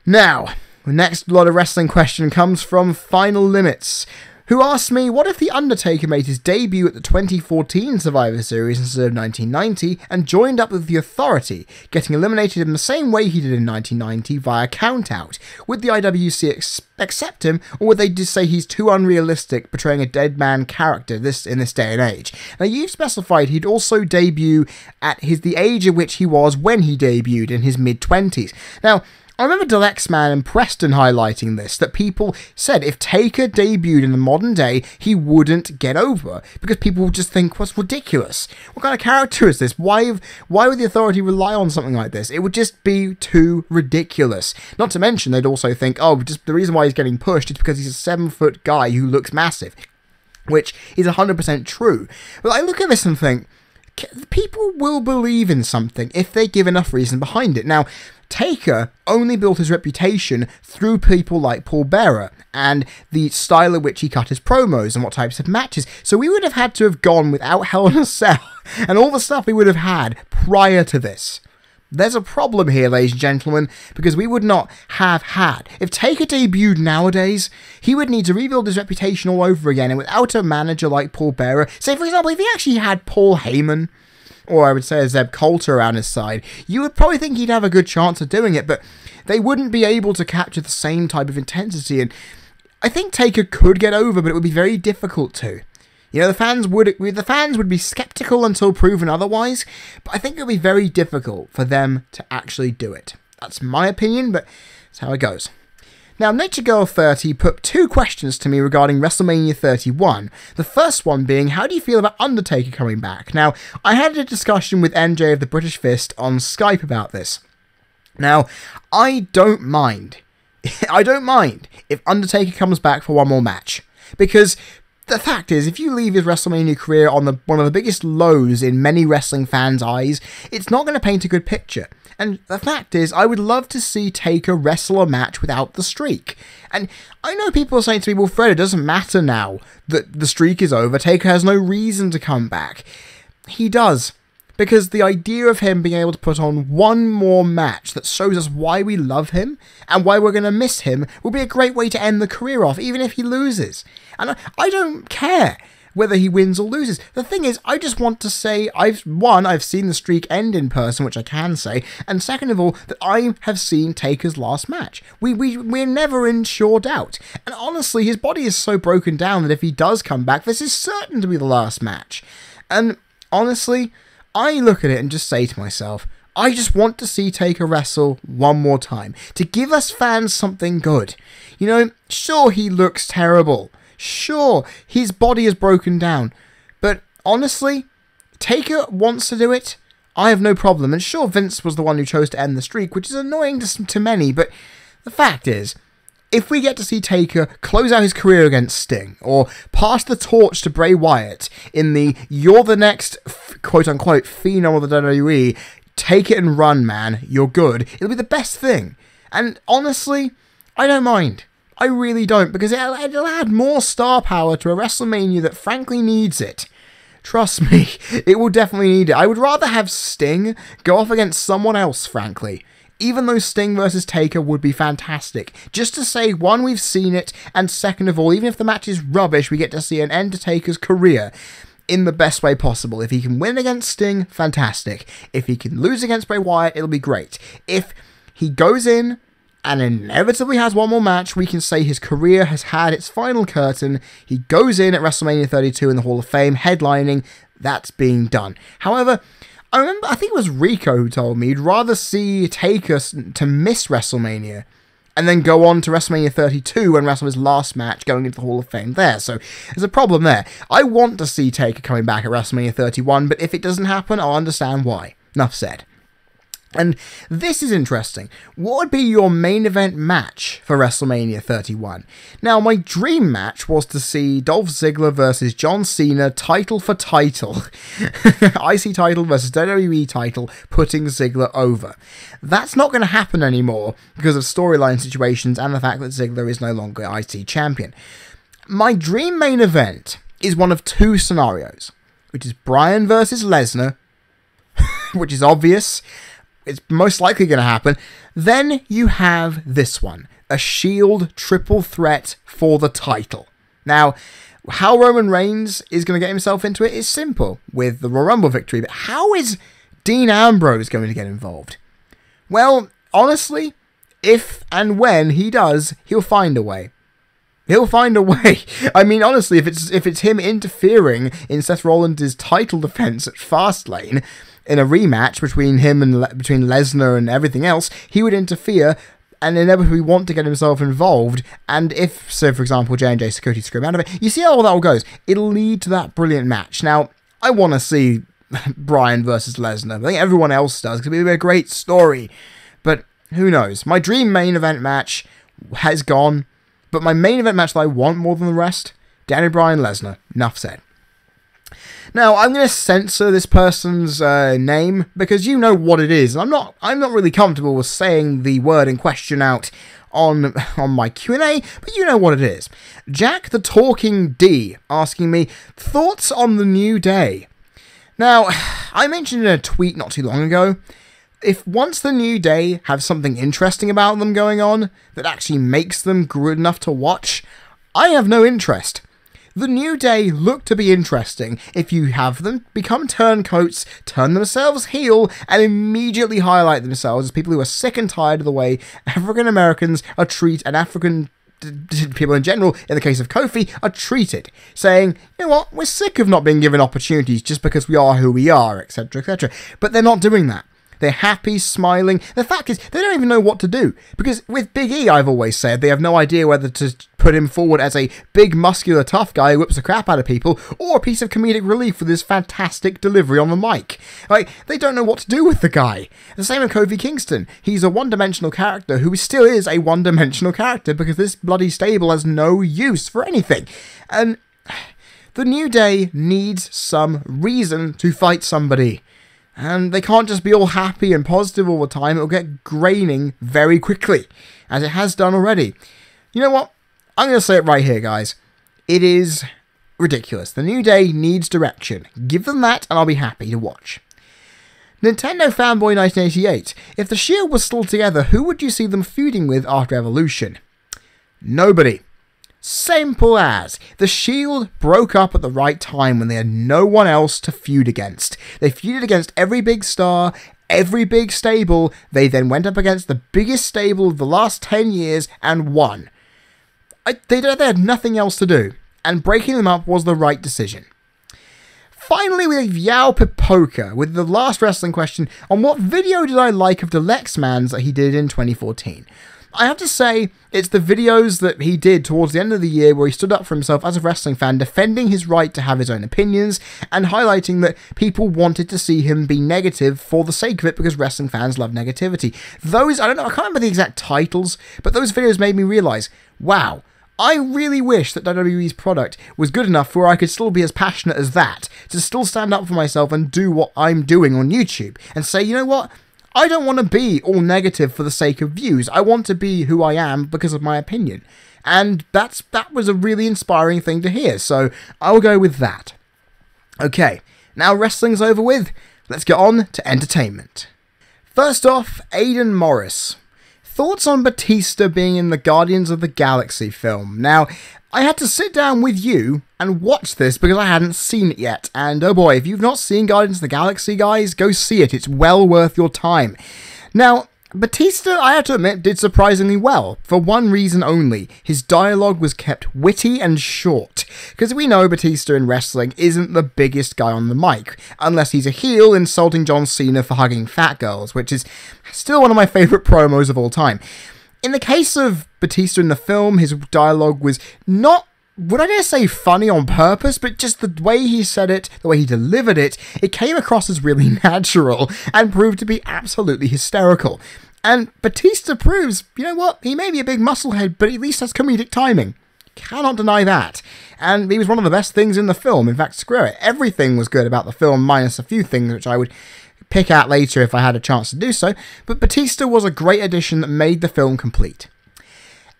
Now, the next lot of wrestling question comes from Final Limits, who asked me, what if The Undertaker made his debut at the 2014 Survivor Series instead of 1990 and joined up with The Authority, getting eliminated in the same way he did in 1990 via countout? Would the IWC accept him, or would they just say he's too unrealistic, portraying a dead man character in this day and age? Now, you've specified he'd also debut at the age at which he was when he debuted, in his mid-20s. Now, I remember Delexman and Preston highlighting this, that people said if Taker debuted in the modern day, he wouldn't get over, because people would just think, what's ridiculous? What kind of character is this? Why would the Authority rely on something like this? It would just be too ridiculous. Not to mention, they'd also think, oh, just the reason why he's getting pushed is because he's a 7-foot guy who looks massive, which is 100% true. But I look at this and think, people will believe in something if they give enough reason behind it. Now, Taker only built his reputation through people like Paul Bearer and the style at which he cut his promos and what types of matches. So we would have had to have gone without Hell in a Cell and all the stuff we would have had prior to this. There's a problem here, ladies and gentlemen, because we would not have had. If Taker debuted nowadays, he would need to rebuild his reputation all over again, and without a manager like Paul Bearer, say for example, if he actually had Paul Heyman, or I would say a Zeb Coulter around his side, you would probably think he'd have a good chance of doing it, but they wouldn't be able to capture the same type of intensity, and I think Taker could get over, but it would be very difficult to. You know, the fans would be skeptical until proven otherwise, but I think it would be very difficult for them to actually do it. That's my opinion, but that's how it goes. Now, Nature Girl 30 put 2 questions to me regarding WrestleMania 31. The first one being, how do you feel about Undertaker coming back? Now, I had a discussion with NJ of the British Fist on Skype about this. Now, I don't mind. I don't mind if Undertaker comes back for one more match, because the fact is, if you leave his WrestleMania career on one of the biggest lows in many wrestling fans' eyes, it's not going to paint a good picture. And the fact is, I would love to see Taker wrestle a match without the streak. And I know people are saying to me, well, Fred, it doesn't matter now that the streak is over. Taker has no reason to come back. He does. Because the idea of him being able to put on one more match that shows us why we love him and why we're going to miss him will be a great way to end the career off, even if he loses. And I don't care whether he wins or loses. The thing is, I just want to say, I've seen the streak end in person, which I can say, and second of all, that I have seen Taker's last match. We're never in sure doubt. And honestly, his body is so broken down that if he does come back, this is certain to be the last match. And honestly, I look at it and just say to myself, I just want to see Taker wrestle one more time, to give us fans something good. You know, sure, he looks terrible. Sure, his body is broken down. But honestly, Taker wants to do it. I have no problem. And sure, Vince was the one who chose to end the streak, which is annoying to many, but the fact is, if we get to see Taker close out his career against Sting, or pass the torch to Bray Wyatt in the "you're the next quote-unquote phenom of the WWE, take it and run, man, you're good," it'll be the best thing. And honestly, I don't mind. I really don't, because it'll add more star power to a WrestleMania that frankly needs it. Trust me, it will definitely need it. I would rather have Sting go off against someone else, frankly. Even though Sting versus Taker would be fantastic. Just to say, one, we've seen it, and second of all, even if the match is rubbish, we get to see an end to Taker's career in the best way possible. If he can win against Sting, fantastic. If he can lose against Bray Wyatt, it'll be great. If he goes in and inevitably has one more match, we can say his career has had its final curtain. He goes in at WrestleMania 32 in the Hall of Fame, headlining. That's being done. However, I think it was Rico who told me he'd rather see Taker to miss WrestleMania and then go on to WrestleMania 32 and wrestle his last match going into the Hall of Fame there. So there's a problem there. I want to see Taker coming back at WrestleMania 31, but if it doesn't happen, I'll understand why. Enough said. And this is interesting. What would be your main event match for WrestleMania 31? Now, my dream match was to see Dolph Ziggler versus John Cena, title for title. IC title versus WWE title, putting Ziggler over. That's not going to happen anymore because of storyline situations and the fact that Ziggler is no longer IC champion. My dream main event is one of 2 scenarios, which is Bryan versus Lesnar, which is obvious. It's most likely going to happen. Then you have this one, a Shield triple threat for the title. Now, how Roman Reigns is going to get himself into it is simple, with the Royal Rumble victory, but how is Dean Ambrose going to get involved? Well, honestly, if and when he does, he'll find a way. He'll find a way. I mean, honestly, if it's him interfering in Seth Rollins' title defense at Fastlane, in a rematch between him and between Lesnar and everything else, he would interfere and inevitably want to get himself involved. And if, so for example, J&J Security screw him out of it, you see how all that all goes. It'll lead to that brilliant match. Now, I want to see Bryan versus Lesnar. I think everyone else does, because it'll be a great story. But who knows? My dream main event match has gone, but my main event match that I want more than the rest, Daniel Bryan Lesnar. Enough said. Now, I'm going to censor this person's name because you know what it is. I'm not really comfortable with saying the word in question out on my Q&A, but you know what it is. Jack the Talking D asking me, thoughts on the New Day? Now, I mentioned in a tweet not too long ago, if once the New Day have something interesting about them going on that actually makes them good enough to watch, I have no interest. The New Day look to be interesting if you have them become turncoats, turn themselves heel, and immediately highlight themselves as people who are sick and tired of the way African Americans are treated, and African people in general, in the case of Kofi, are treated, saying, you know what, we're sick of not being given opportunities just because we are who we are, etc., etc. But they're not doing that. They're happy, smiling. The fact is, they don't even know what to do. Because with Big E, I've always said, they have no idea whether to put him forward as a big, muscular, tough guy who whips the crap out of people, or a piece of comedic relief with his fantastic delivery on the mic. Like, they don't know what to do with the guy. The same with Kofi Kingston. He's a one-dimensional character who still is a one-dimensional character because this bloody stable has no use for anything. And the New Day needs some reason to fight somebody. And they can't just be all happy and positive all the time. It'll get graining very quickly, as it has done already. You know what? I'm going to say it right here, guys. It is ridiculous. The New Day needs direction. Give them that, and I'll be happy to watch. Nintendo Fanboy 1988. If the Shield was still together, who would you see them feuding with after Evolution? Nobody. Simple as. The Shield broke up at the right time when they had no one else to feud against. They feuded against every big star, every big stable. They then went up against the biggest stable of the last 10 years and won. They had nothing else to do, and breaking them up was the right decision. Finally, we have Yao Pipoka with the last wrestling question on what video did I like of the Lexmans that he did in 2014. I have to say, it's the videos that he did towards the end of the year where he stood up for himself as a wrestling fan, defending his right to have his own opinions, and highlighting that people wanted to see him be negative for the sake of it because wrestling fans love negativity. Those, I can't remember the exact titles, but those videos made me realise, wow, I really wish that WWE's product was good enough where I could still be as passionate as that, to still stand up for myself and do what I'm doing on YouTube, and say, you know what? I don't want to be all negative for the sake of views. I want to be who I am because of my opinion. And that was a really inspiring thing to hear, so I'll go with that. Okay, now wrestling's over with. Let's get on to entertainment. First off, Aidan Morris. Thoughts on Batista being in the Guardians of the Galaxy film? Now, I had to sit down with you and watch this because I hadn't seen it yet. And oh boy, if you've not seen Guardians of the Galaxy, guys, go see it. It's well worth your time. Now, Batista, I have to admit, did surprisingly well, for one reason only. His dialogue was kept witty and short, because we know Batista in wrestling isn't the biggest guy on the mic, unless he's a heel insulting John Cena for hugging fat girls, which is still one of my favourite promos of all time. In the case of Batista in the film, his dialogue was not, would I dare say funny on purpose, but just the way he said it, the way he delivered it, it came across as really natural and proved to be absolutely hysterical. And Batista proves, you know what, he may be a big musclehead, but at least has comedic timing. Cannot deny that. And he was one of the best things in the film. In fact, screw it, everything was good about the film, minus a few things which I would pick out later if I had a chance to do so, but Batista was a great addition that made the film complete.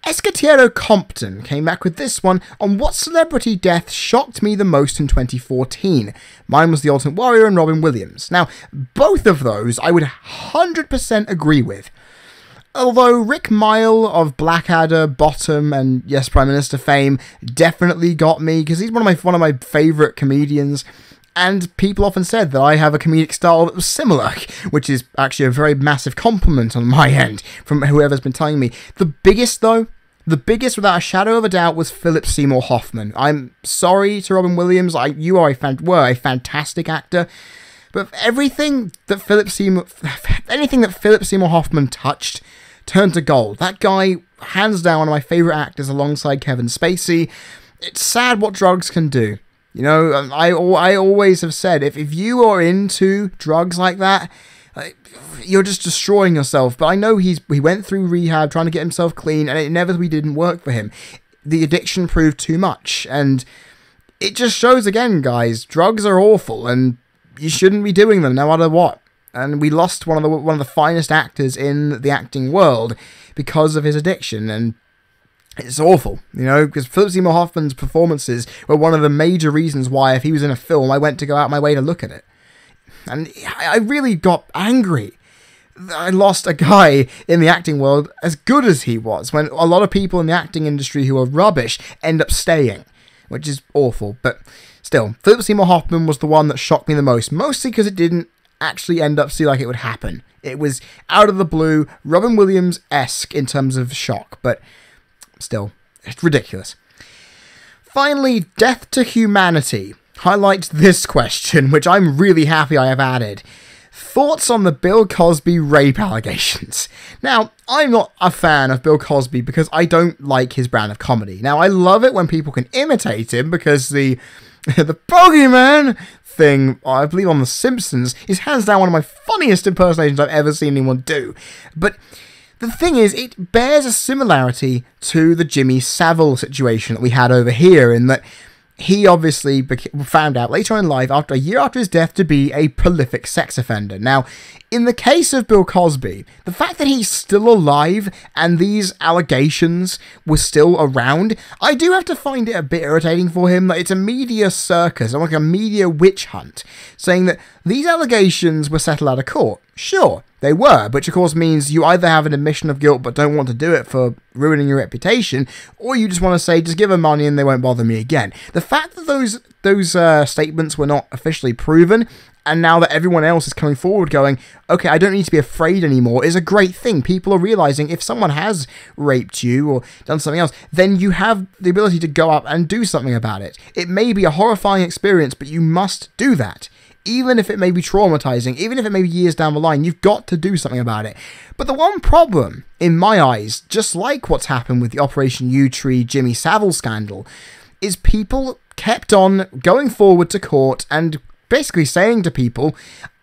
Escatiero Compton came back with this one on what celebrity death shocked me the most in 2014. Mine was The Ultimate Warrior and Robin Williams. Now, both of those I would 100% agree with. Although Rick Mile of Blackadder, Bottom, and Yes Prime Minister fame definitely got me, because he's one of my favourite comedians, and people often said that I have a comedic style that was similar, which is actually a very massive compliment on my end from whoever's been telling me. The biggest without a shadow of a doubt was Philip Seymour Hoffman. I'm sorry to Robin Williams, you were a fantastic actor, but anything that Philip Seymour Hoffman touched turned to gold. That guy, hands down, one of my favourite actors alongside Kevin Spacey. It's sad what drugs can do. You know, I always have said, if you are into drugs like that, you're just destroying yourself. But I know he went through rehab trying to get himself clean, and it inevitably didn't work for him. The addiction proved too much, and it just shows again, guys, drugs are awful and you shouldn't be doing them no matter what. And we lost one of the finest actors in the acting world because of his addiction, and it's awful, because Philip Seymour Hoffman's performances were one of the major reasons why, if he was in a film, I went to go out my way to look at it. And I really got angry. I lost a guy in the acting world as good as he was, when a lot of people in the acting industry who are rubbish end up staying, which is awful. But still, Philip Seymour Hoffman was the one that shocked me the most, mostly because it didn't actually end up seem like it would happen. It was out of the blue, Robin Williams-esque in terms of shock, but still, it's ridiculous. Finally, Death to Humanity highlights this question, which I'm really happy I have added. Thoughts on the Bill Cosby rape allegations? Now, I'm not a fan of Bill Cosby because I don't like his brand of comedy. Now, I love it when people can imitate him because the Bogeyman thing, I believe on The Simpsons, is hands down one of my funniest impersonations I've ever seen anyone do. But the thing is, it bears a similarity to the Jimmy Savile situation that we had over here, in that he obviously found out later on in life, after a year after his death, to be a prolific sex offender. Now, in the case of Bill Cosby, the fact that he's still alive and these allegations were still around, I do have to find it a bit irritating for him that it's a media circus, like a media witch hunt, saying that these allegations were settled out of court. Sure, they were, which of course means you either have an admission of guilt but don't want to do it for ruining your reputation, or you just want to say, just give them money and they won't bother me again. The fact that those statements were not officially proven, and now that everyone else is coming forward going, okay, I don't need to be afraid anymore, is a great thing. People are realizing if someone has raped you or done something else, then you have the ability to go up and do something about it. It may be a horrifying experience, but you must do that. Even if it may be traumatizing, even if it may be years down the line, you've got to do something about it. But the one problem, in my eyes, just like what's happened with the Operation Yewtree Jimmy Savile scandal, is people kept on going forward to court and basically saying to people,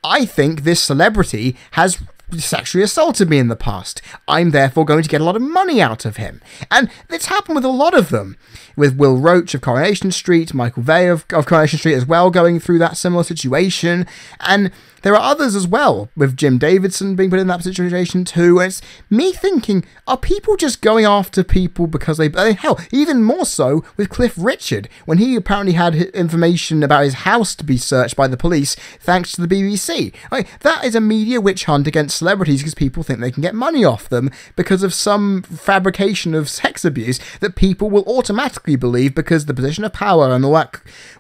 I think this celebrity has sexually assaulted me in the past. I'm therefore going to get a lot of money out of him. And it's happened with a lot of them. With Will Roach of Coronation Street, Michael Vey of Coronation Street as well, going through that similar situation. And there are others as well, with Jim Davidson being put in that situation too. And it's me thinking, are people just going after people because they... Hell, even more so with Cliff Richard, when he apparently had information about his house to be searched by the police thanks to the BBC. That is a media witch hunt against celebrities because people think they can get money off them because of some fabrication of sex abuse that people will automatically believe because the position of power and all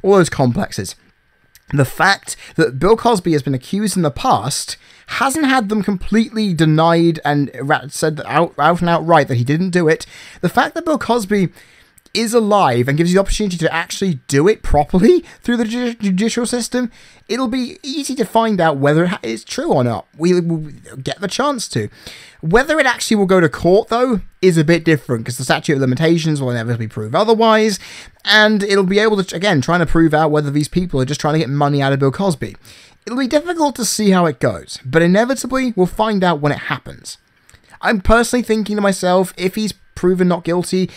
those complexes. The fact that Bill Cosby has been accused in the past hasn't had them completely denied and said out and outright that he didn't do it. The fact that Bill Cosby is alive and gives you the opportunity to actually do it properly through the judicial system, it'll be easy to find out whether it is true or not. We will get the chance to. Whether it actually will go to court, though, is a bit different, because the statute of limitations will inevitably prove otherwise, and it'll be able to, again, trying to prove out whether these people are just trying to get money out of Bill Cosby. It'll be difficult to see how it goes, but inevitably we'll find out when it happens. I'm personally thinking to myself, if he's proven not guilty,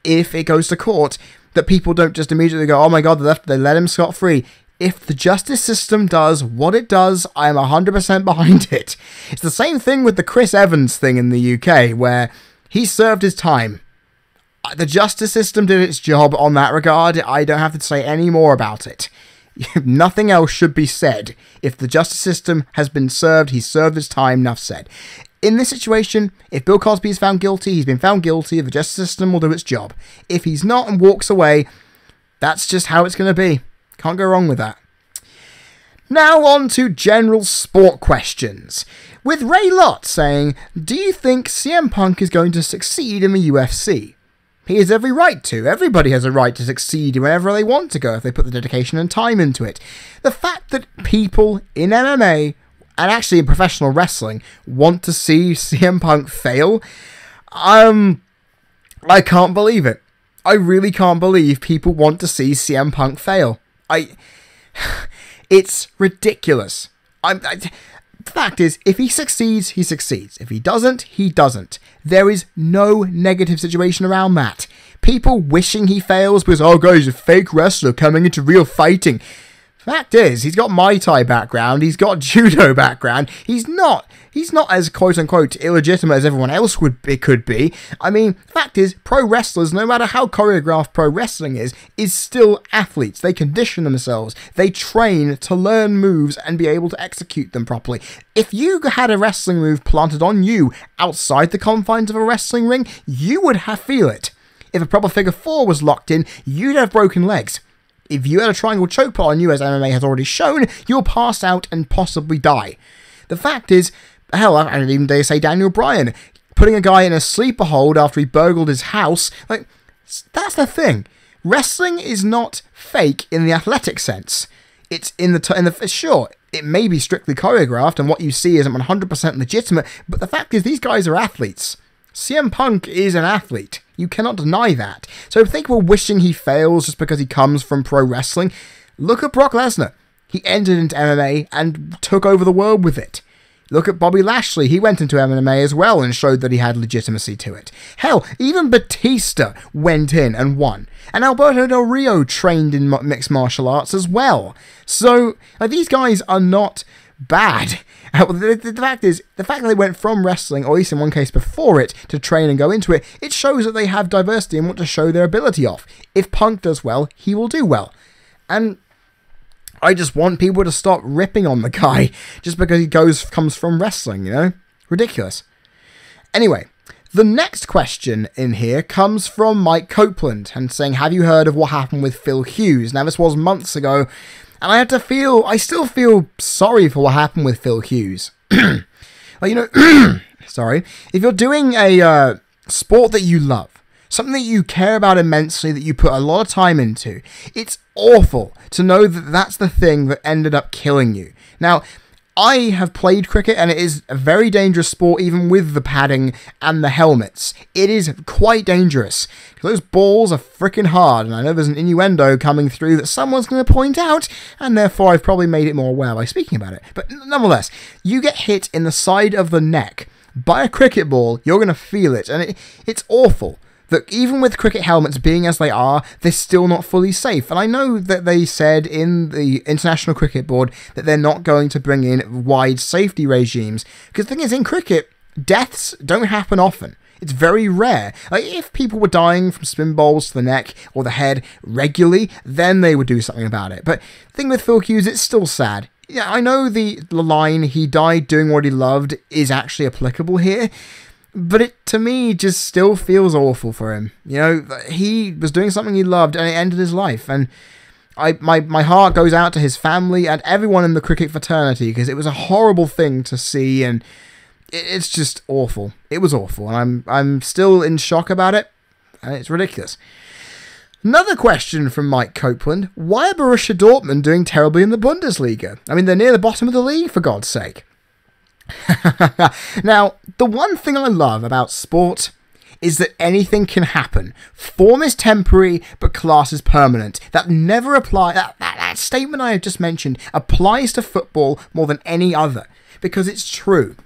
if it goes to court, that people don't just immediately go, oh my god, they let him scot-free. If the justice system does what it does, I am 100% behind it. It's the same thing with the Chris Evans thing in the UK, where he served his time. The justice system did its job on that regard. I don't have to say any more about it. Nothing else should be said. If the justice system has been served, he's served his time, enough said. In this situation, if Bill Cosby is found guilty, he's been found guilty, the justice system will do its job. If he's not and walks away, that's just how it's going to be. Can't go wrong with that. Now on to general sport questions. With Ray Lott saying, do you think CM Punk is going to succeed in the UFC? He has every right to. Everybody has a right to succeed wherever they want to go if they put the dedication and time into it. The fact that people in MMA, and actually in professional wrestling, want to see CM Punk fail, I can't believe it. I really can't believe people want to see CM Punk fail. It's ridiculous. The fact is, if he succeeds, he succeeds. If he doesn't, he doesn't. There is no negative situation around that. people wishing he fails because, oh god, he's a fake wrestler coming into real fighting. Fact is, he's got Muay Thai background, he's got judo background, he's not as quote-unquote illegitimate as everyone else could be. I mean, fact is, pro wrestlers, no matter how choreographed pro wrestling is still athletes. They condition themselves, they train to learn moves and be able to execute them properly. If you had a wrestling move planted on you outside the confines of a wrestling ring, you would feel it. If a proper figure four was locked in, you'd have broken legs. If you had a triangle choke put on you, as MMA has already shown, you'll pass out and possibly die. The fact is, hell, I don't even dare say Daniel Bryan, putting a guy in a sleeper hold after he burgled his house, like, that's the thing. Wrestling is not fake in the athletic sense. It's sure, it may be strictly choreographed and what you see isn't 100% legitimate, but the fact is these guys are athletes. CM Punk is an athlete. You cannot deny that. So think we're wishing he fails just because he comes from pro wrestling. Look at Brock Lesnar. He entered into MMA and took over the world with it. Look at Bobby Lashley. He went into MMA as well and showed that he had legitimacy to it. Hell, even Batista went in and won. And Alberto Del Rio trained in mixed martial arts as well. So these guys are not bad. The fact is, the fact that they went from wrestling, or at least in one case before it, to train and go into it, it shows that they have diversity and want to show their ability off. If Punk does well, he will do well. And I just want people to stop ripping on the guy just because he comes from wrestling, you know? Ridiculous. Anyway, the next question in here comes from Mike Copeland and saying, have you heard of what happened with Phil Hughes? Now, this was months ago, and I still feel sorry for what happened with Phil Hughes. Well, you know, sorry. If you're doing a sport that you love, something that you care about immensely, that you put a lot of time into, it's awful to know that that's the thing that ended up killing you. Now, I have played cricket, and it is a very dangerous sport, even with the padding and the helmets. It is quite dangerous. Those balls are freaking hard, and I know there's an innuendo coming through that someone's going to point out, and therefore I've probably made it more aware by speaking about it. But nonetheless, you get hit in the side of the neck by a cricket ball, you're going to feel it, and it's awful. That even with cricket helmets being as they are, they're still not fully safe. And I know that they said in the International Cricket Board that they're not going to bring in wide safety regimes. Because the thing is, in cricket, deaths don't happen often. It's very rare. Like, if people were dying from spin bowls to the neck or the head regularly, then they would do something about it. But the thing with Phil Hughes, it's still sad. Yeah, I know the line, he died doing what he loved, is actually applicable here. But it, to me, just still feels awful for him. You know, he was doing something he loved and it ended his life. And my heart goes out to his family and everyone in the cricket fraternity because it was a horrible thing to see and it's just awful. It was awful and I'm still in shock about it and it's ridiculous. Another question from Mike Copeland. Why are Borussia Dortmund doing terribly in the Bundesliga? I mean, they're near the bottom of the league, for God's sake. Now, the one thing I love about sport is that anything can happen. Form is temporary, but class is permanent. That never applies. That statement I have just mentioned applies to football more than any other, because it's true.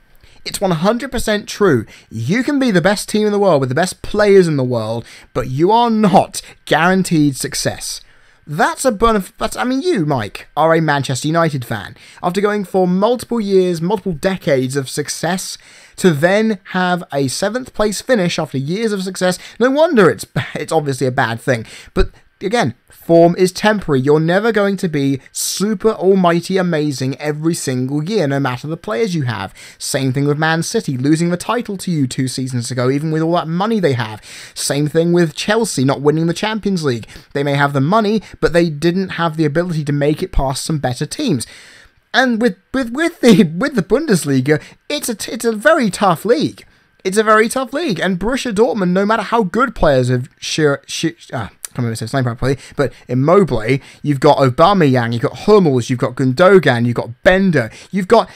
It's 100% true. You can be the best team in the world with the best players in the world, but you are not guaranteed success. That's a bonus. I mean, you, Mike, are a Manchester United fan. After going for multiple years, multiple decades of success, to then have a 7th place finish after years of success, no wonder it's obviously a bad thing. But again, form is temporary. You're never going to be super almighty amazing every single year, no matter the players you have. Same thing with Man City, losing the title to you 2 seasons ago, even with all that money they have. Same thing with Chelsea, not winning the Champions League. They may have the money, but they didn't have the ability to make it past some better teams. And with the Bundesliga, it's a very tough league. It's a very tough league, and Borussia Dortmund, no matter how good players have can't remember his name properly, but Immobile, you've got Aubameyang, you've got Hummels, you've got Gundogan, you've got Bender, you've got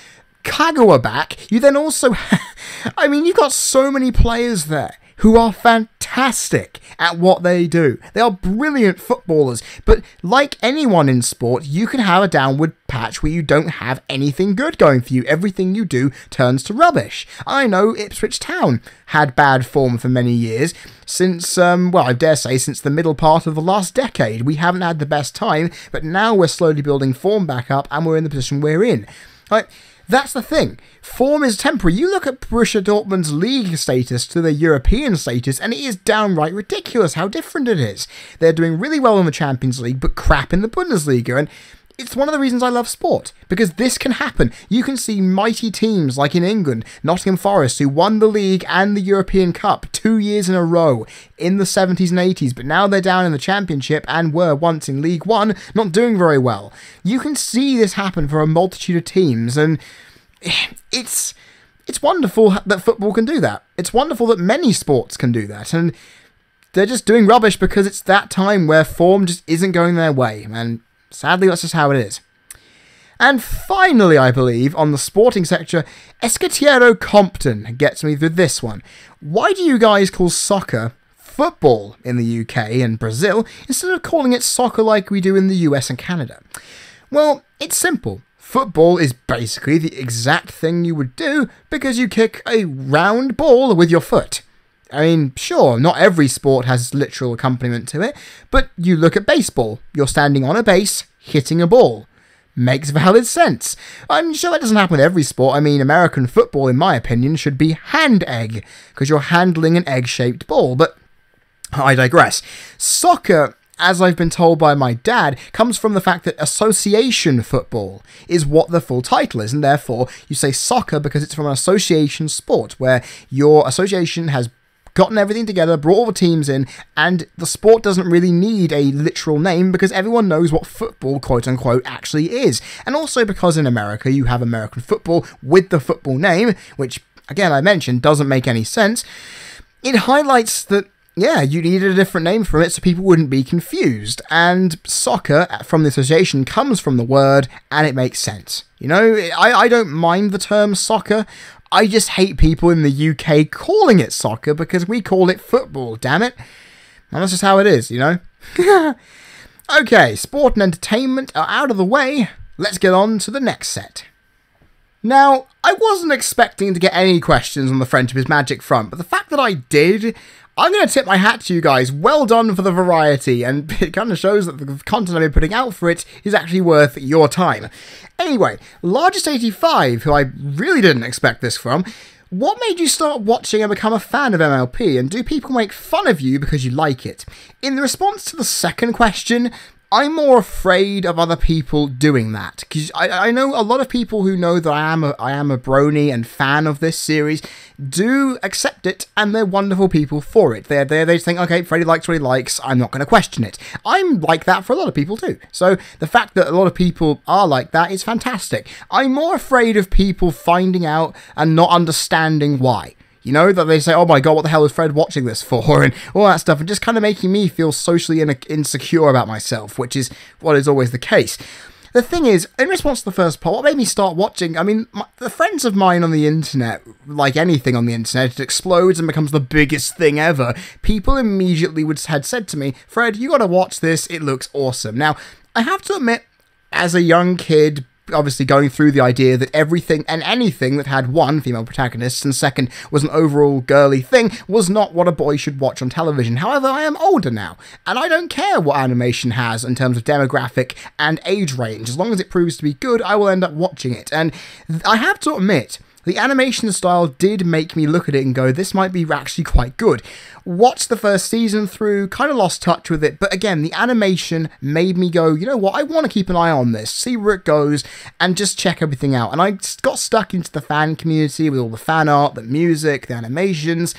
Kagawa back, you then also, I mean, you've got so many players there who are fantastic at what they do. They are brilliant footballers, but like anyone in sport, you can have a downward patch where you don't have anything good going for you. Everything you do turns to rubbish. I know Ipswich Town had bad form for many years, since, well, I dare say since the middle part of the last decade. We haven't had the best time, but now we're slowly building form back up and we're in the position we're in. Like, that's the thing. Form is temporary. You look at Borussia Dortmund's league status to their European status, and it is downright ridiculous how different it is. They're doing really well in the Champions League, but crap in the Bundesliga, and it's one of the reasons I love sport, because this can happen. You can see mighty teams like in England, Nottingham Forest, who won the league and the European Cup 2 years in a row in the 70s and 80s, but now they're down in the Championship and were once in League One, not doing very well. You can see this happen for a multitude of teams, and it's wonderful that football can do that. It's wonderful that many sports can do that, and they're just doing rubbish because it's that time where form just isn't going their way, and sadly, that's just how it is. And finally, I believe, on the sporting sector, Escutiero Compton gets me through this one. Why do you guys call soccer football in the UK and Brazil instead of calling it soccer like we do in the US and Canada? Well, it's simple. Football is basically the exact thing you would do because you kick a round ball with your foot. I mean, sure, not every sport has literal accompaniment to it, but you look at baseball. You're standing on a base, hitting a ball. Makes valid sense. I'm sure that doesn't happen with every sport. I mean, American football, in my opinion, should be hand egg, because you're handling an egg-shaped ball, but I digress. Soccer, as I've been told by my dad, comes from the fact that association football is what the full title is, and therefore you say soccer because it's from an association sport, where your association has gotten everything together, brought all the teams in, and the sport doesn't really need a literal name because everyone knows what football, quote-unquote, actually is. And also because in America you have American football with the football name, which, again, I mentioned, doesn't make any sense. It highlights that, yeah, you needed a different name for it so people wouldn't be confused. And soccer, from the association, comes from the word, and it makes sense. You know, I don't mind the term soccer. I just hate people in the UK calling it soccer because we call it football, damn it. And that's just how it is, you know? Okay, sport and entertainment are out of the way. Let's get on to the next set. Now, I wasn't expecting to get any questions on the Friendship is Magic front, but the fact that I did, I'm going to tip my hat to you guys. Well done for the variety, and it kind of shows that the content I've been putting out for it is actually worth your time. Anyway, Largest85, who I really didn't expect this from, what made you start watching and become a fan of MLP, and do people make fun of you because you like it? In the response to the second question, I'm more afraid of other people doing that, because I know a lot of people who know that I am a brony and fan of this series do accept it, and they're wonderful people for it. They just think, okay, Freddie likes what he likes, I'm not going to question it. I'm like that for a lot of people too. So the fact that a lot of people are like that is fantastic. I'm more afraid of people finding out and not understanding why. You know, that they say, oh my god, what the hell is Fred watching this for? And all that stuff, and just kind of making me feel socially insecure about myself, which is what is always the case. The thing is, in response to the first part, what made me start watching, I mean, the friends of mine on the internet, like anything on the internet, it explodes and becomes the biggest thing ever. People immediately had said to me, Fred, you gotta watch this, it looks awesome. Now, I have to admit, as a young kid, obviously going through the idea that everything and anything that had one female protagonist and second was an overall girly thing was not what a boy should watch on television. However, I am older now, and I don't care what animation has in terms of demographic and age range. As long as it proves to be good, I will end up watching it. And I have to admit, the animation style did make me look at it and go, this might be actually quite good. Watched the first season through, kind of lost touch with it, but again, the animation made me go, you know what, I want to keep an eye on this, see where it goes, and just check everything out. And I got stuck into the fan community with all the fan art, the music, the animations,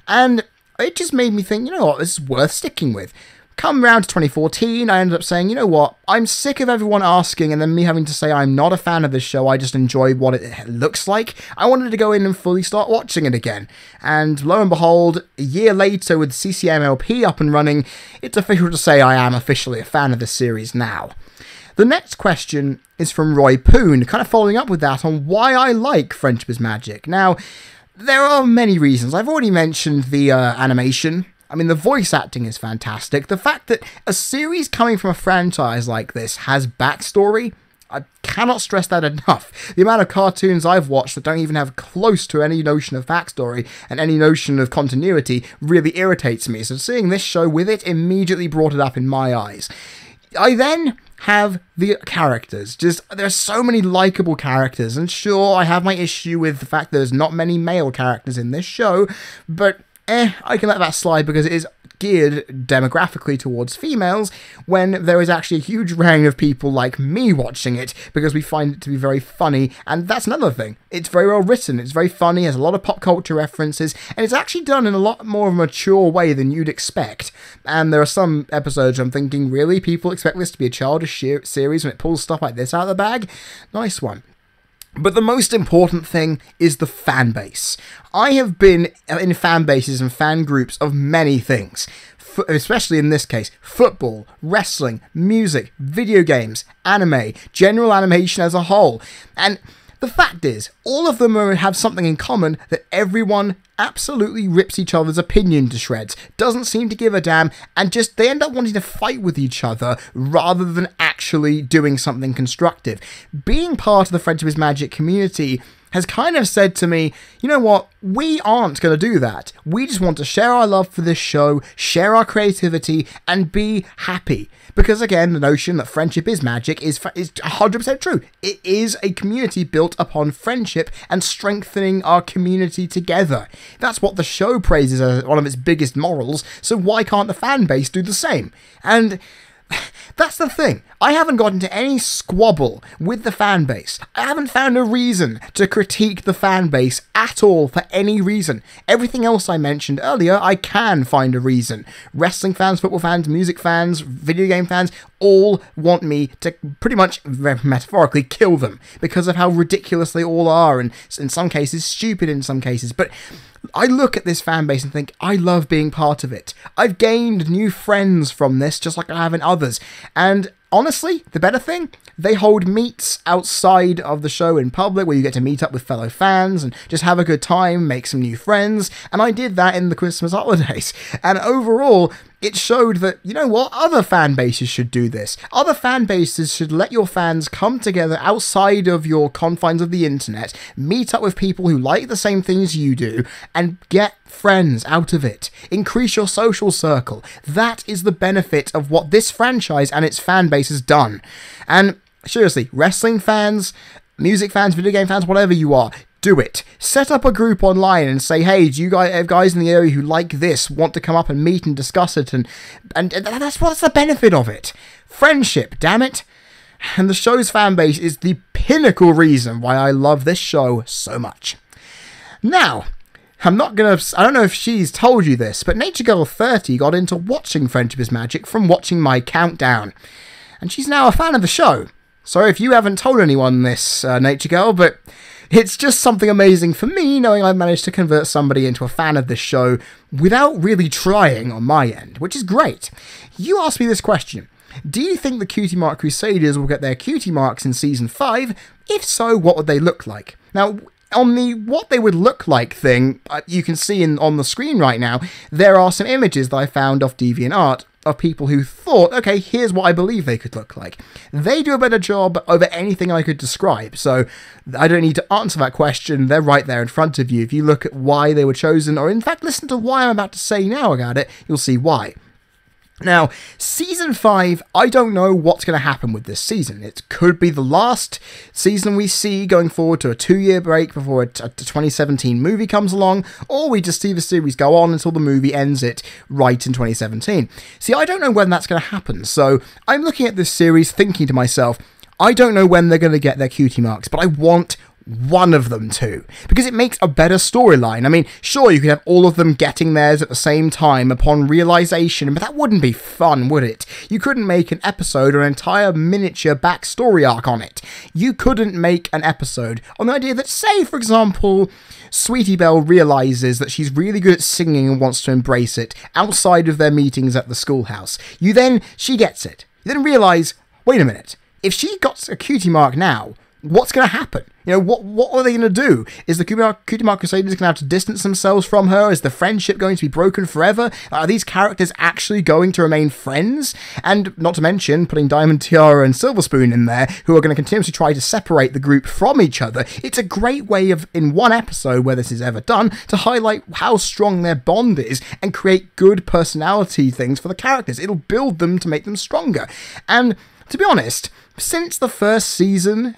and it just made me think, you know what, this is worth sticking with. Come round to 2014, I ended up saying, you know what, I'm sick of everyone asking and then me having to say I'm not a fan of this show, I just enjoy what it looks like. I wanted to go in and fully start watching it again. And lo and behold, a year later with CCMLP up and running, it's official to say I am officially a fan of this series now. The next question is from Roy Poon, kind of following up with that on why I like Friendship is Magic. Now, There are many reasons. I've already mentioned the animation. I mean, the voice acting is fantastic. The fact that a series coming from a franchise like this has backstory, I cannot stress that enough. The amount of cartoons I've watched that don't even have close to any notion of backstory and any notion of continuity really irritates me. So seeing this show with it immediately brought it up in my eyes. I then have the characters. There's so many likable characters, and sure, I have my issue with the fact there's not many male characters in this show, but I can let that slide because it is geared demographically towards females, when there is actually a huge range of people like me watching it because we find it to be very funny. And that's another thing, it's very well written, it's very funny, has a lot of pop culture references, and it's actually done in a lot more of a mature way than you'd expect. And there are some episodes I'm thinking, really, people expect this to be a childish series when it pulls stuff like this out of the bag? Nice one. But the most important thing is the fan base. I have been in fan bases and fan groups of many things, especially in this case, football, wrestling, music, video games, anime, general animation as a whole. And the fact is, all of them have something in common, that everyone absolutely rips each other's opinion to shreds, doesn't seem to give a damn, and they end up wanting to fight with each other rather than actually doing something constructive. Being part of the Friendship is Magic community has kind of said to me, you know what, we aren't going to do that. We just want to share our love for this show, share our creativity, and be happy. Because again, the notion that friendship is magic is 100% true. It is a community built upon friendship and strengthening our community together. That's what the show praises as one of its biggest morals, so why can't the fan base do the same? And that's the thing. I haven't got into any squabble with the fan base. I haven't found a reason to critique the fan base at all for any reason. Everything else I mentioned earlier, I can find a reason. Wrestling fans, football fans, music fans, video game fans, all want me to pretty much, metaphorically, kill them because of how ridiculous they all are, and in some cases stupid in some cases. But I look at this fan base and think, I love being part of it. I've gained new friends from this, just like I have in others. And honestly, the better thing, they hold meets outside of the show in public where you get to meet up with fellow fans and just have a good time, make some new friends. And I did that in the Christmas holidays. And overall, it showed that, you know what, other fan bases should do this. Other fan bases should let your fans come together outside of your confines of the internet, meet up with people who like the same things you do, and get friends out of it. Increase your social circle. That is the benefit of what this franchise and its fan base has done. And seriously, wrestling fans, music fans, video game fans, whatever you are, do it. Set up a group online and say, hey, do you guys in the area who like this want to come up and meet and discuss it? And that's what's the benefit of it. Friendship, damn it. And the show's fanbase is the pinnacle reason why I love this show so much. Now, I don't know if she's told you this, but Nature Girl 30 got into watching Friendship is Magic from watching my countdown. And she's now a fan of the show. Sorry if you haven't told anyone this, Nature Girl, but it's just something amazing for me knowing I've managed to convert somebody into a fan of this show without really trying on my end, which is great. You asked me this question. Do you think the Cutie Mark Crusaders will get their Cutie Marks in Season 5? If so, what would they look like? Now, on the what they would look like thing, you can see on the screen right now, there are some images that I found off DeviantArt of people who thought, okay, here's what I believe they could look like. They do a better job over anything I could describe, so I don't need to answer that question. They're right there in front of you. If you look at why they were chosen, or in fact listen to why I'm about to say now about it, you'll see why. Now, Season 5, I don't know what's going to happen with this season. It could be the last season we see going forward to a 2-year break before a 2017 movie comes along, or we just see the series go on until the movie ends it right in 2017. See, I don't know when that's going to happen, so I'm looking at this series thinking to myself, I don't know when they're going to get their Cutie Marks, but I want one of them to, because it makes a better storyline. I mean, sure, you could have all of them getting theirs at the same time upon realization, but that wouldn't be fun, would it? You couldn't make an episode or an entire miniature backstory arc on it. You couldn't make an episode on the idea that, say, for example, Sweetie Belle realizes that she's really good at singing and wants to embrace it outside of their meetings at the schoolhouse. She gets it. You then realize, wait a minute, if she got a Cutie Mark now, what's going to happen? You know, what are they going to do? Is the Cutie Crusaders going to have to distance themselves from her? Is the friendship going to be broken forever? Are these characters actually going to remain friends? And not to mention putting Diamond Tiara and Silver Spoon in there, who are going to continuously try to separate the group from each other. It's a great way of, in one episode where this is ever done, to highlight how strong their bond is and create good personality things for the characters. It'll build them to make them stronger. And to be honest, since the first season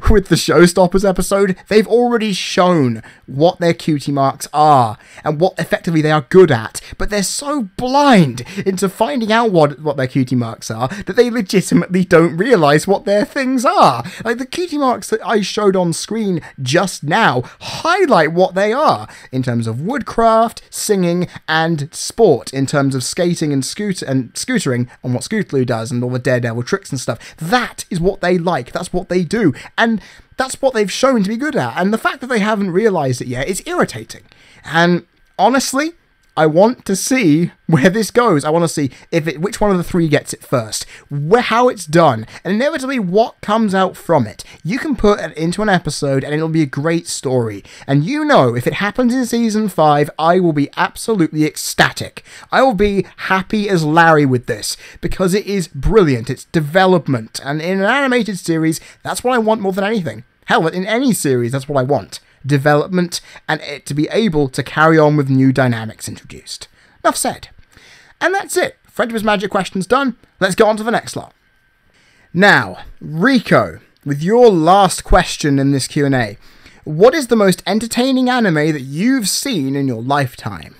with the Showstoppers episode, they've already shown what their cutie marks are and what effectively they are good at, but they're so blind into finding out what their cutie marks are that they legitimately don't realise what their things are. Like, the cutie marks that I showed on screen just now highlight what they are in terms of woodcraft, singing, and sport, in terms of skating and scootering, and what Scootaloo does and all the daredevil tricks and stuff. That is what they like, that's what they do, and that's what they've shown to be good at, and the fact that they haven't realised it yet is irritating. And honestly, I want to see where this goes. I want to see which one of the three gets it first, how it's done, and inevitably what comes out from it. You can put it into an episode and it'll be a great story. And you know, if it happens in season 5, I will be absolutely ecstatic. I will be happy as Larry with this, because it is brilliant. It's development. And in an animated series, that's what I want more than anything. Hell, in any series, that's what I want. Development, and it to be able to carry on with new dynamics introduced. Enough said. And that's it. Friendship is Magic questions done. Let's go on to the next lot. Now, Rico, with your last question in this Q&A, what is the most entertaining anime that you've seen in your lifetime?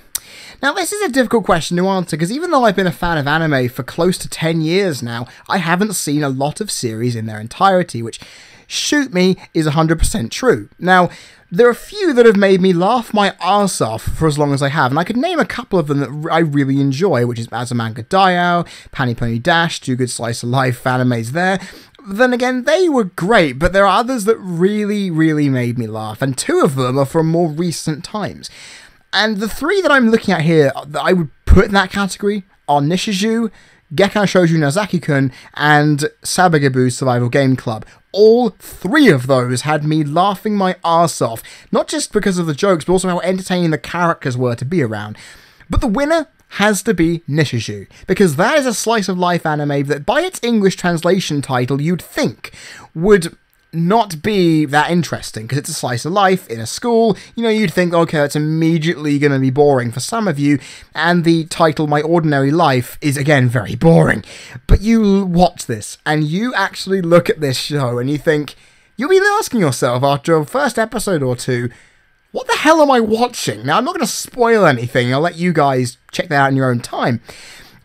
Now, this is a difficult question to answer, because even though I've been a fan of anime for close to 10 years now, I haven't seen a lot of series in their entirety, which, shoot me, is 100% true. Now, there are a few that have made me laugh my arse off for as long as I have, and I could name a couple of them that I really enjoy, which is Azumanga Daioh, Panny Pony Dash, Two Good Slice of Life animes there. Then again, they were great, but there are others that really, really made me laugh, and 2 of them are from more recent times. And the 3 that I'm looking at here that I would put in that category are Nishiju, Gekkan Shoujo Nozaki-kun, and Sabagebu Survival Game Club. All 3 of those had me laughing my arse off, not just because of the jokes, but also how entertaining the characters were to be around. But the winner has to be Nishiju, because that is a slice of life anime that by its English translation title you'd think would not be that interesting, because it's a slice of life in a school. You know, you'd think, okay, that's immediately going to be boring for some of you, and the title My Ordinary Life is again very boring. But you watch this and you actually look at this show and you think, you'll be asking yourself after a first episode or 2, what the hell am I watching? Now, I'm not going to spoil anything, I'll let you guys check that out in your own time,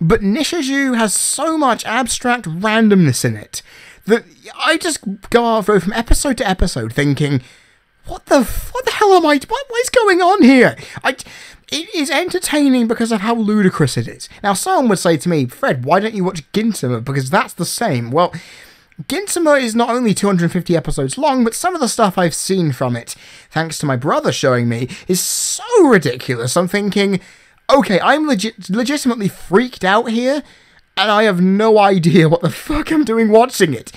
but Nishiju has so much abstract randomness in it that I just go from episode to episode thinking, what the hell am I, what is going on here? It is entertaining because of how ludicrous it is. Now, someone would say to me, Fred, why don't you watch Gintama? Because that's the same. Well, Gintama is not only 250 episodes long, but some of the stuff I've seen from it, thanks to my brother showing me, is so ridiculous. I'm thinking, okay, I'm legitimately freaked out here, and I have no idea what the fuck I'm doing watching it.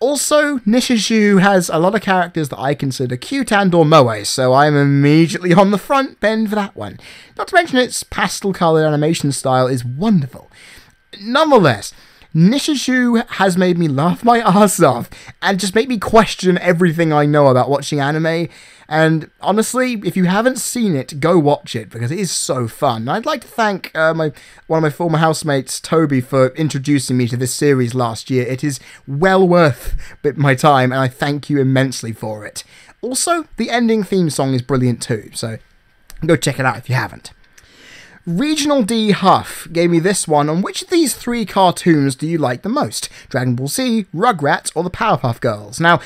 Also, Nishiju has a lot of characters that I consider cute and or moe, so I'm immediately on the front bend for that one. Not to mention its pastel-coloured animation style is wonderful. Nonetheless, Nishiju has made me laugh my ass off and just made me question everything I know about watching anime. And honestly, if you haven't seen it, go watch it because it is so fun. And I'd like to thank one of my former housemates, Toby, for introducing me to this series last year. It is well worth my time, and I thank you immensely for it. Also, the ending theme song is brilliant too, so go check it out if you haven't. Regional D Huff gave me this one on which of these 3 cartoons do you like the most? Dragon Ball Z, Rugrats, or the Powerpuff Girls? Now,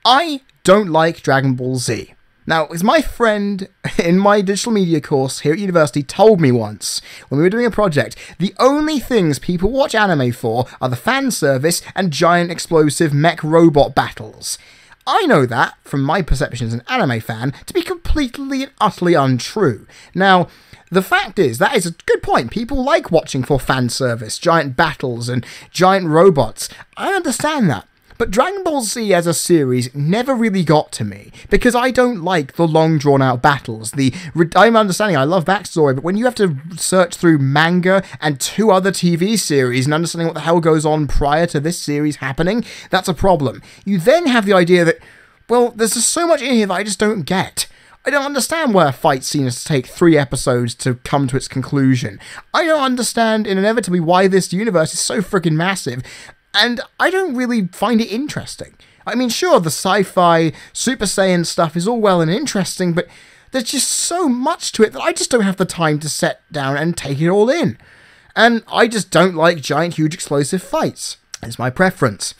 I don't like Dragon Ball Z. Now, as my friend in my digital media course here at university told me once, when we were doing a project, the only things people watch anime for are the fan service and giant explosive mech robot battles. I know that, from my perception as an anime fan, to be completely and utterly untrue. Now, the fact is, that is a good point. People like watching for fan service, giant battles, and giant robots. I understand that. But Dragon Ball Z as a series never really got to me, because I don't like the long drawn out battles. I'm understanding, I love backstory, but when you have to search through manga and 2 other TV series and understanding what the hell goes on prior to this series happening, that's a problem. You then have the idea that, well, there's just so much in here that I just don't get. I don't understand why a fight scene has to take 3 episodes to come to its conclusion. I don't understand, inevitably, why this universe is so freaking massive, and I don't really find it interesting. I mean, sure, the sci-fi, Super Saiyan stuff is all well and interesting, but there's just so much to it that I just don't have the time to sit down and take it all in. And I just don't like giant, huge, explosive fights. It's my preference.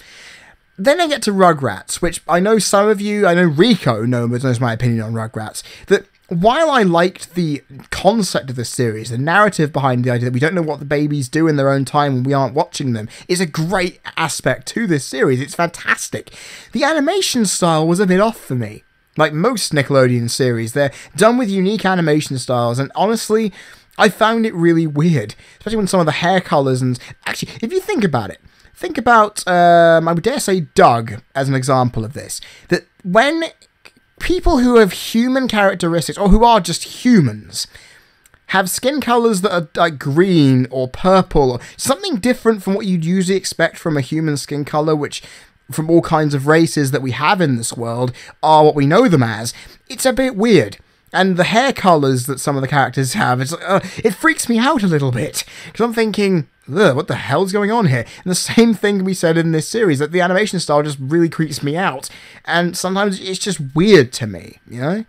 Then I get to Rugrats, which I know some of you, I know Rico knows my opinion on Rugrats, that while I liked the concept of this series, the narrative behind the idea that we don't know what the babies do in their own time when we aren't watching them, is a great aspect to this series. It's fantastic. The animation style was a bit off for me. Like most Nickelodeon series, they're done with unique animation styles, and honestly, I found it really weird. Especially when some of the hair colours and... Actually, if you think about it, think about, I would dare say, Doug as an example of this. That when people who have human characteristics, or who are just humans, have skin colours that are like green or purple, or something different from what you'd usually expect from a human skin colour, which from all kinds of races that we have in this world are what we know them as, it's a bit weird. And the hair colours that some of the characters have, it freaks me out a little bit. Because I'm thinking, what the hell's going on here? And the same thing can be said in this series, that the animation style just really creeps me out. And sometimes it's just weird to me, you know?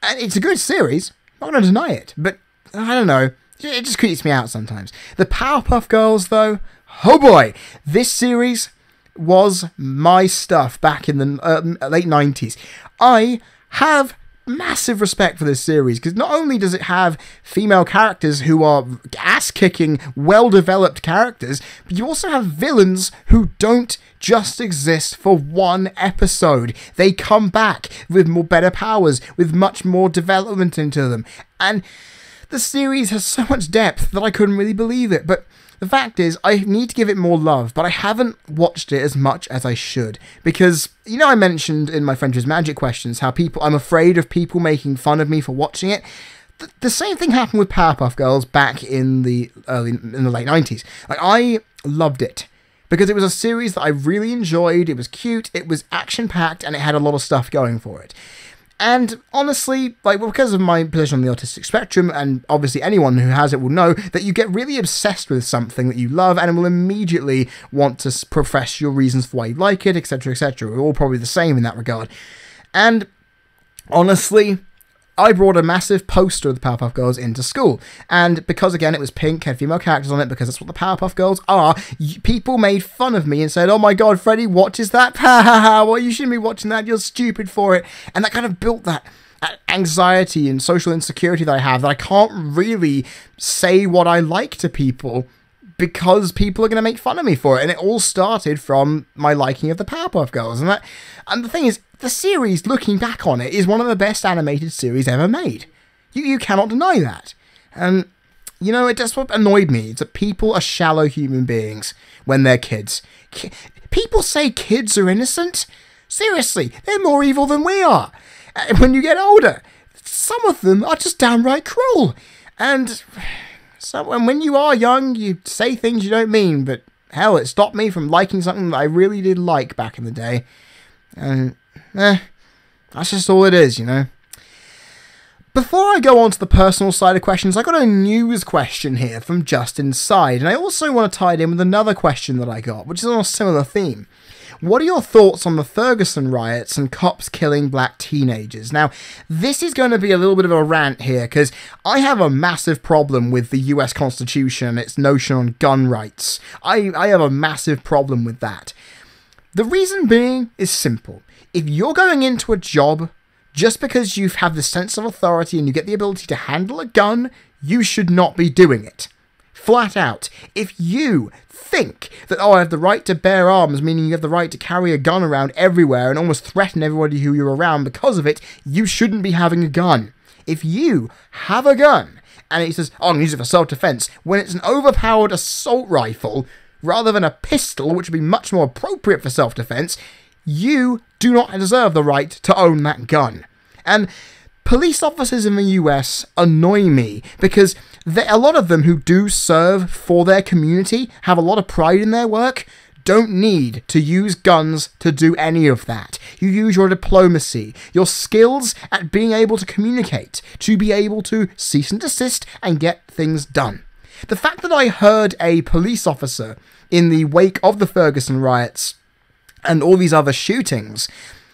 And it's a good series, I'm not going to deny it, but I don't know, it just creeps me out sometimes. The Powerpuff Girls, though, oh boy, this series was my stuff back in the late 90s. I have massive respect for this series, because not only does it have female characters who are ass-kicking, well-developed characters, but you also have villains who don't just exist for one episode. They come back with more better powers, with much more development into them, and the series has so much depth that I couldn't really believe it. But the fact is, I need to give it more love, but I haven't watched it as much as I should. Because, you know, I mentioned in my French's Magic questions how I'm afraid of people making fun of me for watching it. The same thing happened with Powerpuff Girls back in the late 90s. Like, I loved it, because it was a series that I really enjoyed. It was cute, it was action-packed, and it had a lot of stuff going for it. And honestly, like, because of my position on the autistic spectrum, and obviously anyone who has it will know that you get really obsessed with something that you love and will immediately want to profess your reasons for why you like it, etc., etc. We're all probably the same in that regard. And honestly, I brought a massive poster of the Powerpuff Girls into school, and because, again, it was pink, had female characters on it, because that's what the Powerpuff Girls are, people made fun of me and said, "Oh my god, Freddie, what is that? Ha ha ha, well, you shouldn't be watching that, you're stupid for it." And that kind of built that anxiety and social insecurity that I have, that I can't really say what I like to people, because people are going to make fun of me for it. And it all started from my liking of the Powerpuff Girls. And the thing is, the series, looking back on it, is one of the best animated series ever made. You cannot deny that. And, you know, that's what annoyed me. It's that people are shallow human beings when they're kids. People say kids are innocent? Seriously, they're more evil than we are. When you get older, some of them are just downright cruel. And when you are young, you say things you don't mean, but hell, it stopped me from liking something that I really did like back in the day. And, that's just all it is, you know. Before I go on to the personal side of questions, I got a news question here from Just Inside, and I also want to tie it in with another question that I got, which is on a similar theme. What are your thoughts on the Ferguson riots and cops killing black teenagers? Now, this is going to be a little bit of a rant here, because I have a massive problem with the US Constitution and its notion on gun rights. I have a massive problem with that. The reason being is simple. If you're going into a job just because you have the sense of authority and you get the ability to handle a gun, you should not be doing it. Flat out. If you think that, oh, I have the right to bear arms, meaning you have the right to carry a gun around everywhere and almost threaten everybody who you're around because of it, you shouldn't be having a gun. If you have a gun and it says, oh, I'm going to use it for self-defense, when it's an overpowered assault rifle, rather than a pistol, which would be much more appropriate for self-defense, you do not deserve the right to own that gun. And police officers in the US annoy me because a lot of them who do serve for their community, have a lot of pride in their work, don't need to use guns to do any of that. You use your diplomacy, your skills at being able to communicate, to be able to cease and desist and get things done. The fact that I heard a police officer in the wake of the Ferguson riots and all these other shootings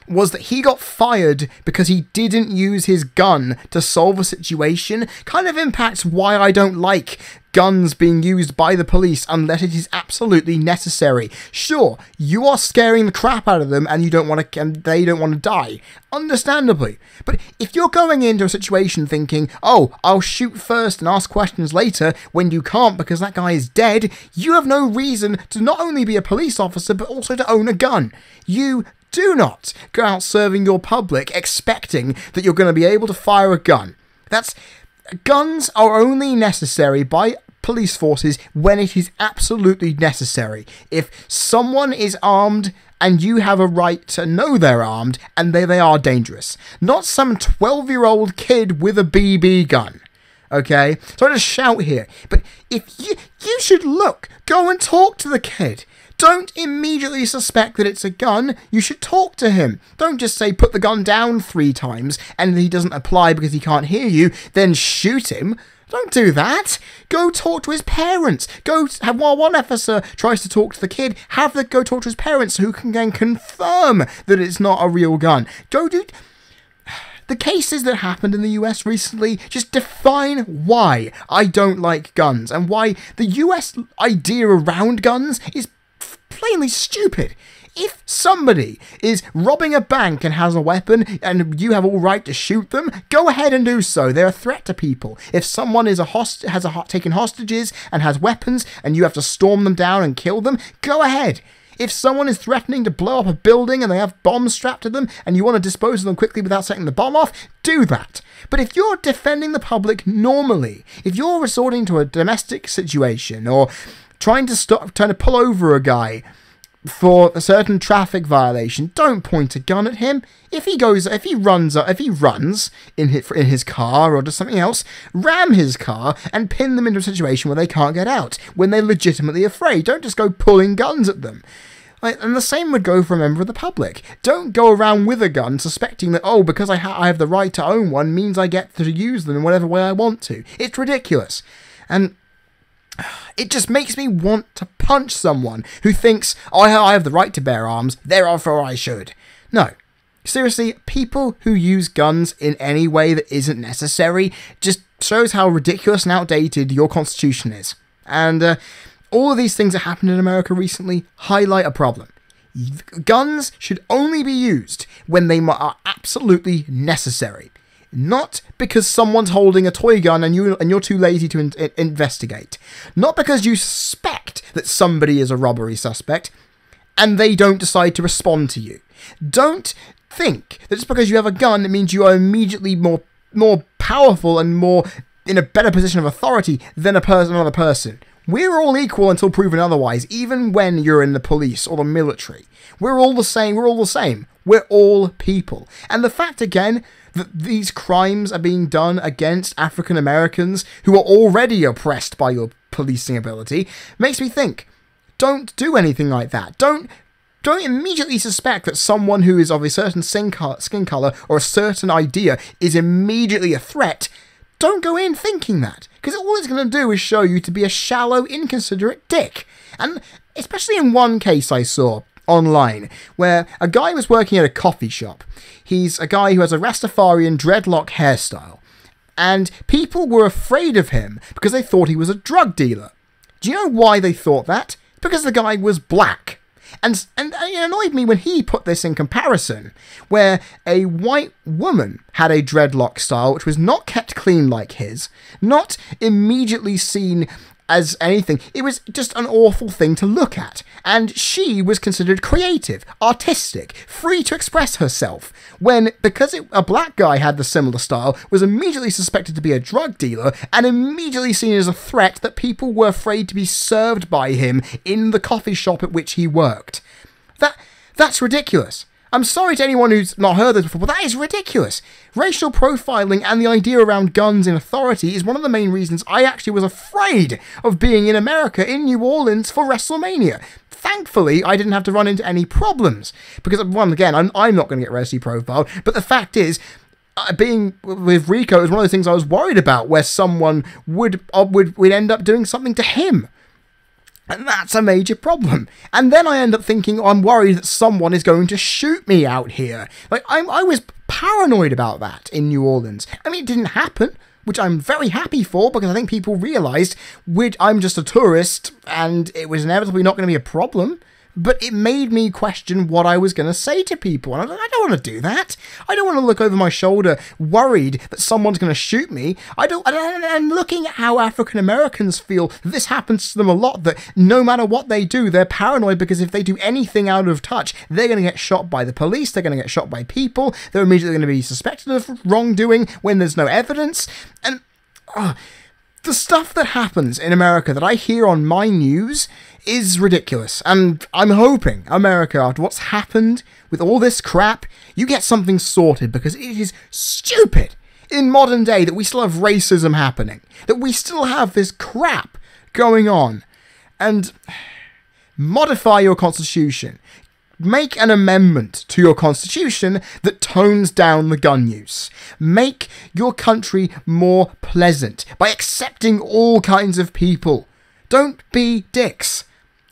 was that he got fired because he didn't use his gun to solve a situation kind of impacts why I don't like guns being used by the police unless it is absolutely necessary. Sure, you are scaring the crap out of them and they don't want to die. Understandably. But if you're going into a situation thinking, oh, I'll shoot first and ask questions later when you can't because that guy is dead, you have no reason to not only be a police officer but also to own a gun. You do not go out serving your public expecting that you're going to be able to fire a gun. Guns are only necessary by police forces when it is absolutely necessary. If someone is armed and you have a right to know they're armed and they are dangerous. Not some 12-year-old kid with a BB gun. Okay? So I just shout here. But if you should go and talk to the kid. Don't immediately suspect that it's a gun. You should talk to him. Don't just say put the gun down 3 times and he doesn't apply because he can't hear you, then shoot him. Don't do that. Go talk to his parents. While one officer tries to talk to the kid, go talk to his parents who can then confirm that it's not a real gun. The cases that happened in the US recently just define why I don't like guns and why the US idea around guns is plainly stupid. If somebody is robbing a bank and has a weapon and you have all right to shoot them, go ahead and do so. They're a threat to people. If someone is taken hostages and has weapons and you have to storm them down and kill them, go ahead. If someone is threatening to blow up a building and they have bombs strapped to them and you want to dispose of them quickly without setting the bomb off, do that. But if you're defending the public normally, if you're resorting to a domestic situation or trying to pull over a guy for a certain traffic violation, don't point a gun at him. If he runs in his car or does something else, ram his car and pin them into a situation where they can't get out when they're legitimately afraid. Don't just go pulling guns at them. And the same would go for a member of the public. Don't go around with a gun suspecting that, oh, because I have the right to own one means I get to use them in whatever way I want to. It's ridiculous. And it just makes me want to punch someone who thinks, oh, I have the right to bear arms, therefore I should. No. Seriously, people who use guns in any way that isn't necessary just shows how ridiculous and outdated your constitution is. And all of these things that happened in America recently highlight a problem. Guns should only be used when they are absolutely necessary. Not because someone's holding a toy gun and you're too lazy to investigate. Not because you suspect that somebody is a robbery suspect and they don't decide to respond to you. Don't think that just because you have a gun it means you are immediately more powerful and more in a better position of authority than another person. We're all equal until proven otherwise, even when you're in the police or the military. We're all the same. We're all people. And the fact, again, that these crimes are being done against African Americans who are already oppressed by your policing ability makes me think, don't do anything like that. Don't immediately suspect that someone who is of a certain skin color or a certain idea is immediately a threat. Don't go in thinking that, because all it's going to do is show you to be a shallow, inconsiderate dick. And especially in one case I saw online, where a guy was working at a coffee shop. He's a guy who has a Rastafarian dreadlock hairstyle, and people were afraid of him because they thought he was a drug dealer. Do you know why they thought that? Because the guy was black. And it annoyed me when he put this in comparison, where a white woman had a dreadlock style which was not kept clean like his, not immediately seen as anything. It was just an awful thing to look at. And she was considered creative, artistic, free to express herself, when, because a black guy had the similar style, was immediately suspected to be a drug dealer, and immediately seen as a threat that people were afraid to be served by him in the coffee shop at which he worked. That's ridiculous. I'm sorry to anyone who's not heard this before, but that is ridiculous. Racial profiling and the idea around guns in authority is one of the main reasons I actually was afraid of being in America, in New Orleans, for WrestleMania. Thankfully, I didn't have to run into any problems, because, well, again, I'm not going to get racially profiled, but the fact is, being with Rico is one of those things I was worried about, where someone would end up doing something to him. And that's a major problem. And then I end up thinking, I'm worried that someone is going to shoot me out here. Like, I was paranoid about that in New Orleans. I mean, it didn't happen, which I'm very happy for, because I think people realised I'm just a tourist and it was inevitably not going to be a problem. But it made me question what I was going to say to people. And I was like, I don't want to do that. I don't want to look over my shoulder worried that someone's going to shoot me. And looking at how African Americans feel, this happens to them a lot, that no matter what they do, they're paranoid, because if they do anything out of touch, they're going to get shot by the police, they're going to get shot by people, they're immediately going to be suspected of wrongdoing when there's no evidence. And the stuff that happens in America that I hear on my news is ridiculous, and I'm hoping, America, after what's happened with all this crap, you get something sorted, because it is stupid in modern day that we still have racism happening, that we still have this crap going on. And modify your constitution. Make an amendment to your constitution that tones down the gun use. Make your country more pleasant by accepting all kinds of people. Don't be dicks.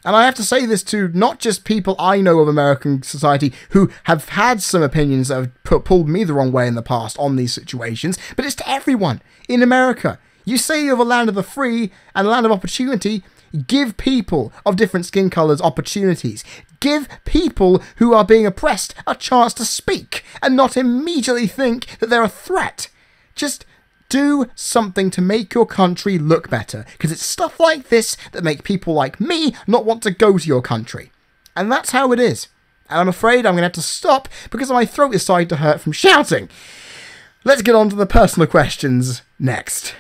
And I have to say this to not just people I know of American society who have had some opinions that have pulled me the wrong way in the past on these situations, but it's to everyone in America. You say you're the land of the free and the land of opportunity. Give people of different skin colours opportunities. Give people who are being oppressed a chance to speak and not immediately think that they're a threat. Just do something to make your country look better, because it's stuff like this that make people like me not want to go to your country. And that's how it is. And I'm afraid I'm going to have to stop because my throat is starting to hurt from shouting. Let's get on to the personal questions next.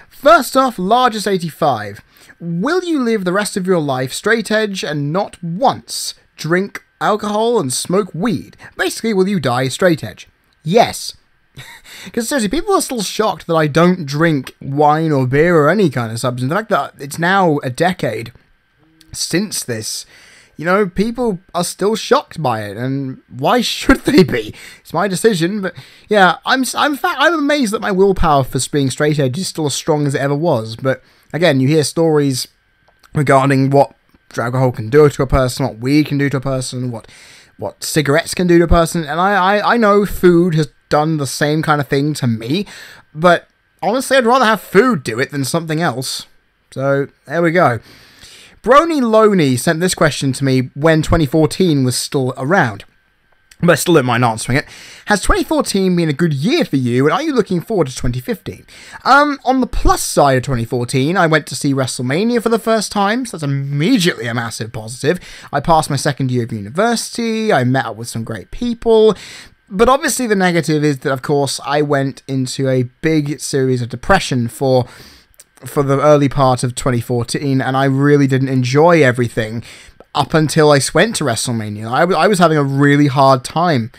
First off, Largest85. Will you live the rest of your life straight edge and not once drink alcohol and smoke weed? Basically, will you die straight edge? Yes. Because seriously, people are still shocked that I don't drink wine or beer or any kind of substance. The fact that it's now a decade since this, you know, people are still shocked by it, and why should they be? It's my decision, but yeah, I'm amazed that my willpower for being straight edge is still as strong as it ever was. But again, you hear stories regarding what alcohol can do to a person, what weed can do to a person, what cigarettes can do to a person, and I know food has done the same kind of thing to me, but honestly, I'd rather have food do it than something else. So, there we go. Brony Loney sent this question to me when 2014 was still around, but I still don't mind answering it. Has 2014 been a good year for you, and are you looking forward to 2015? On the plus side of 2014, I went to see WrestleMania for the first time, so that's immediately a massive positive. I passed my second year of university, I met up with some great people. But obviously the negative is that, of course, I went into a big series of depression for the early part of 2014, and I really didn't enjoy everything up until I went to WrestleMania. I was having a really hard time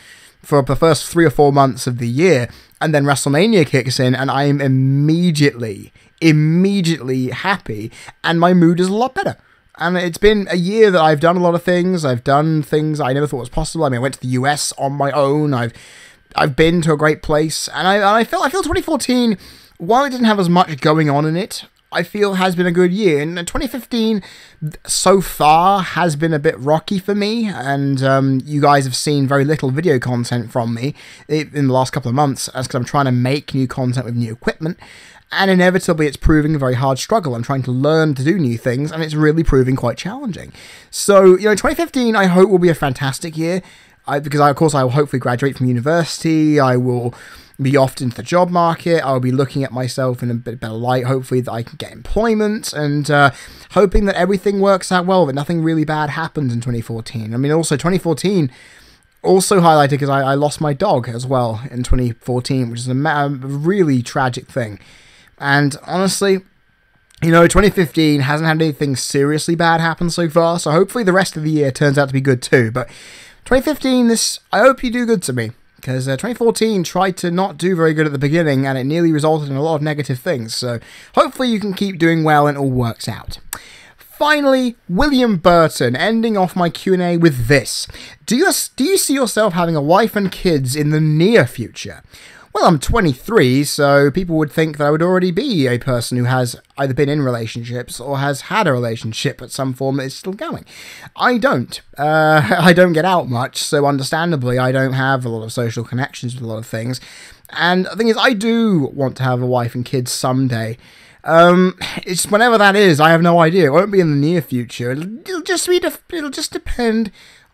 for the first 3 or 4 months of the year, and then WrestleMania kicks in, and I am immediately happy, and my mood is a lot better. And it's been a year that I've done a lot of things. I've done things I never thought was possible. I mean, I went to the US on my own. I've been to a great place, and I feel 2014, while it didn't have as much going on in it, I feel has been a good year. And 2015 so far has been a bit rocky for me, and you guys have seen very little video content from me in the last couple of months, as because I'm trying to make new content with new equipment. And inevitably, it's proving a very hard struggle. I'm trying to learn to do new things, and it's really proving quite challenging. So, you know, 2015, I hope will be a fantastic year. Because, of course, I will hopefully graduate from university. I will be off into the job market. I'll be looking at myself in a bit better light, hopefully that I can get employment, and hoping that everything works out well, that nothing really bad happens in 2014. I mean, also 2014 also highlighted because I lost my dog as well in 2014, which is a really tragic thing. And honestly, you know, 2015 hasn't had anything seriously bad happen so far, so hopefully the rest of the year turns out to be good too. But 2015, I hope you do good to me, because 2014 tried to not do very good at the beginning, and it nearly resulted in a lot of negative things. So hopefully you can keep doing well and it all works out. Finally, William Burton, ending off my Q&A with this. Do you see yourself having a wife and kids in the near future? Well, I'm 23, so people would think that I would already be a person who has either been in relationships or has had a relationship at some form that is still going. I don't. I don't get out much, so understandably I don't have a lot of social connections with a lot of things. And the thing is, I do want to have a wife and kids someday. It's whenever that is, I have no idea. It won't be in the near future. It'll just depend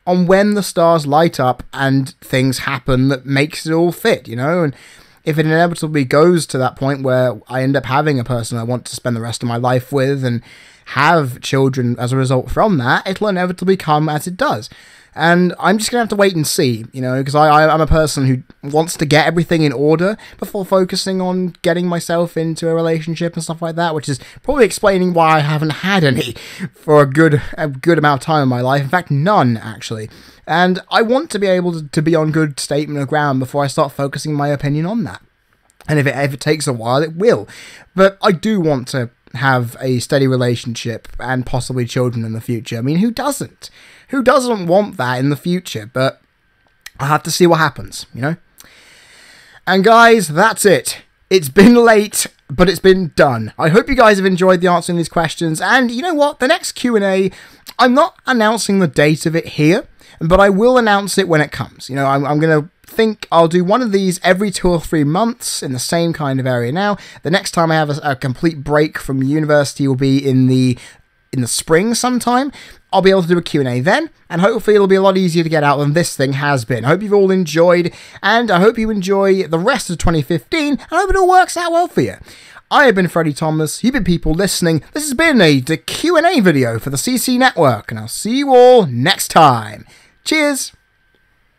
on when the stars light up and things happen that makes it all fit, you know? And if it inevitably goes to that point where I end up having a person I want to spend the rest of my life with and have children as a result from that, it'll inevitably come as it does. And I'm just going to have to wait and see, you know, because I'm a person who wants to get everything in order before focusing on getting myself into a relationship and stuff like that, which is probably explaining why I haven't had any for a good amount of time in my life. In fact, none, actually. And I want to be able to be on good statement of ground before I start focusing my opinion on that. And if it takes a while, it will. But I do want to have a steady relationship and possibly children in the future. I mean, who doesn't? Who doesn't want that in the future? But I have to see what happens, you know? And guys, that's it. It's been late, but it's been done. I hope you guys have enjoyed the answering these questions. And you know what? The next Q&A, I'm not announcing the date of it here, but I will announce it when it comes. You know, I'm going to think I'll do one of these every 2 or 3 months in the same kind of area now. The next time I have a complete break from university will be in the spring sometime. I'll be able to do a Q&A then, and hopefully it'll be a lot easier to get out than this thing has been. I hope you've all enjoyed, and I hope you enjoy the rest of 2015, and I hope it all works out well for you. I have been Freddie Thomas, you've been people listening. This has been the Q&A video for the CC Network, and I'll see you all next time. Cheers!